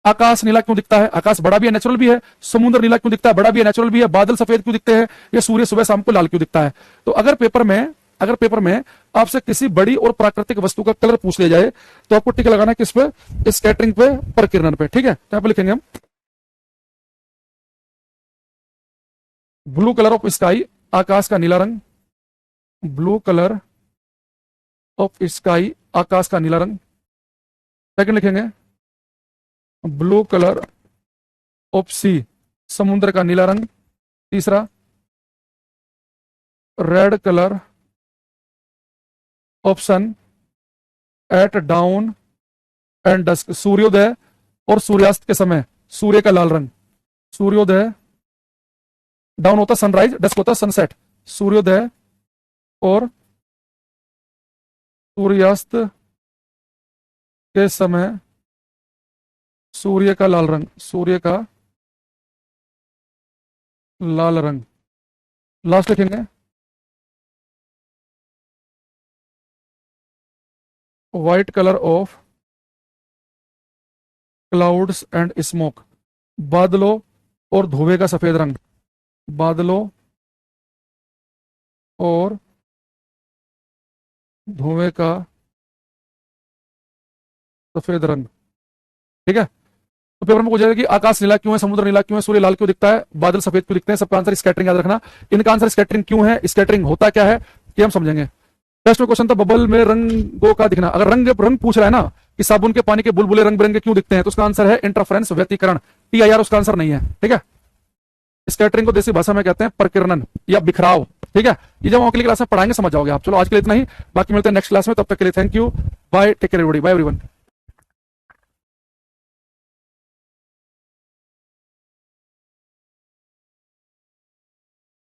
आकाश नीला क्यों दिखता है, आकाश बड़ा भी है नेचुरल भी है, समुद्र नीला क्यों दिखता है, बड़ा भी है नेचुरल भी है, बादल सफेद क्यों दिखते हैं, या सूर्य सुबह शाम को लाल क्यों दिखता है। तो अगर पेपर में आपसे किसी बड़ी और प्राकृतिक वस्तु का कलर पूछ लिया जाए तो आपको टिक लगाना है किस पे, स्कैटरिंग पे, प्रकीर्णन पे, ठीक है। यहाँ पे लिखेंगे हम ब्लू कलर ऑफ स्काई, आकाश का नीला रंग, ब्लू कलर ऑफ स्काई, आकाश का नीला रंग। सेकंड लिखेंगे ब्लू कलर ऑफ सी, समुद्र का नीला रंग। तीसरा red colour of sun at dawn and dusk, सूर्योदय और सूर्यास्त के समय सूर्य का लाल रंग। सूर्योदय, डाउन होता सनराइज, डस्क होता सनसेट, सूर्योदय और सूर्यास्त के समय सूर्य का लाल रंग, सूर्य का लाल रंग। लास्ट लिखेंगे white colour of clouds and smoke, बादलों और धुएं का सफेद रंग, बादलों और धुएं का सफेद रंग, ठीक है। तो पेपर में पूछेगा कि आकाश नीला क्यों है, समुद्र नीला क्यों है, सूर्य लाल क्यों दिखता है, बादल सफेद क्यों दिखते हैं, सबका आंसर स्कैटरिंग याद रखना। इनका आंसर स्कैटरिंग क्यों है, स्कैटरिंग होता क्या है, ये हम समझेंगे। टेस्ट में क्वेश्चन था बबल में रंगों का दिखना, अगर रंग पूछ रहा है ना कि साबुन के पानी के बुलबुले रंग बिरंगे क्यों दिखते हैं, तो उसका आंसर है इंटरफेरेंस, व्यतिकरण, टीआईआर उसका आंसर नहीं है, ठीक है। स्कैटरिंग को देसी भाषा में कहते हैं प्रकीर्णन या बिखराव, ठीक है, ये जब हम अगली क्लास में पढ़ाएंगे समझ जाओगे आप। चलो आज के लिए इतना ही, बाकी मिलते हैं नेक्स्ट क्लास में, तब तक के लिए thank you, bye, take care everybody, bye everyone.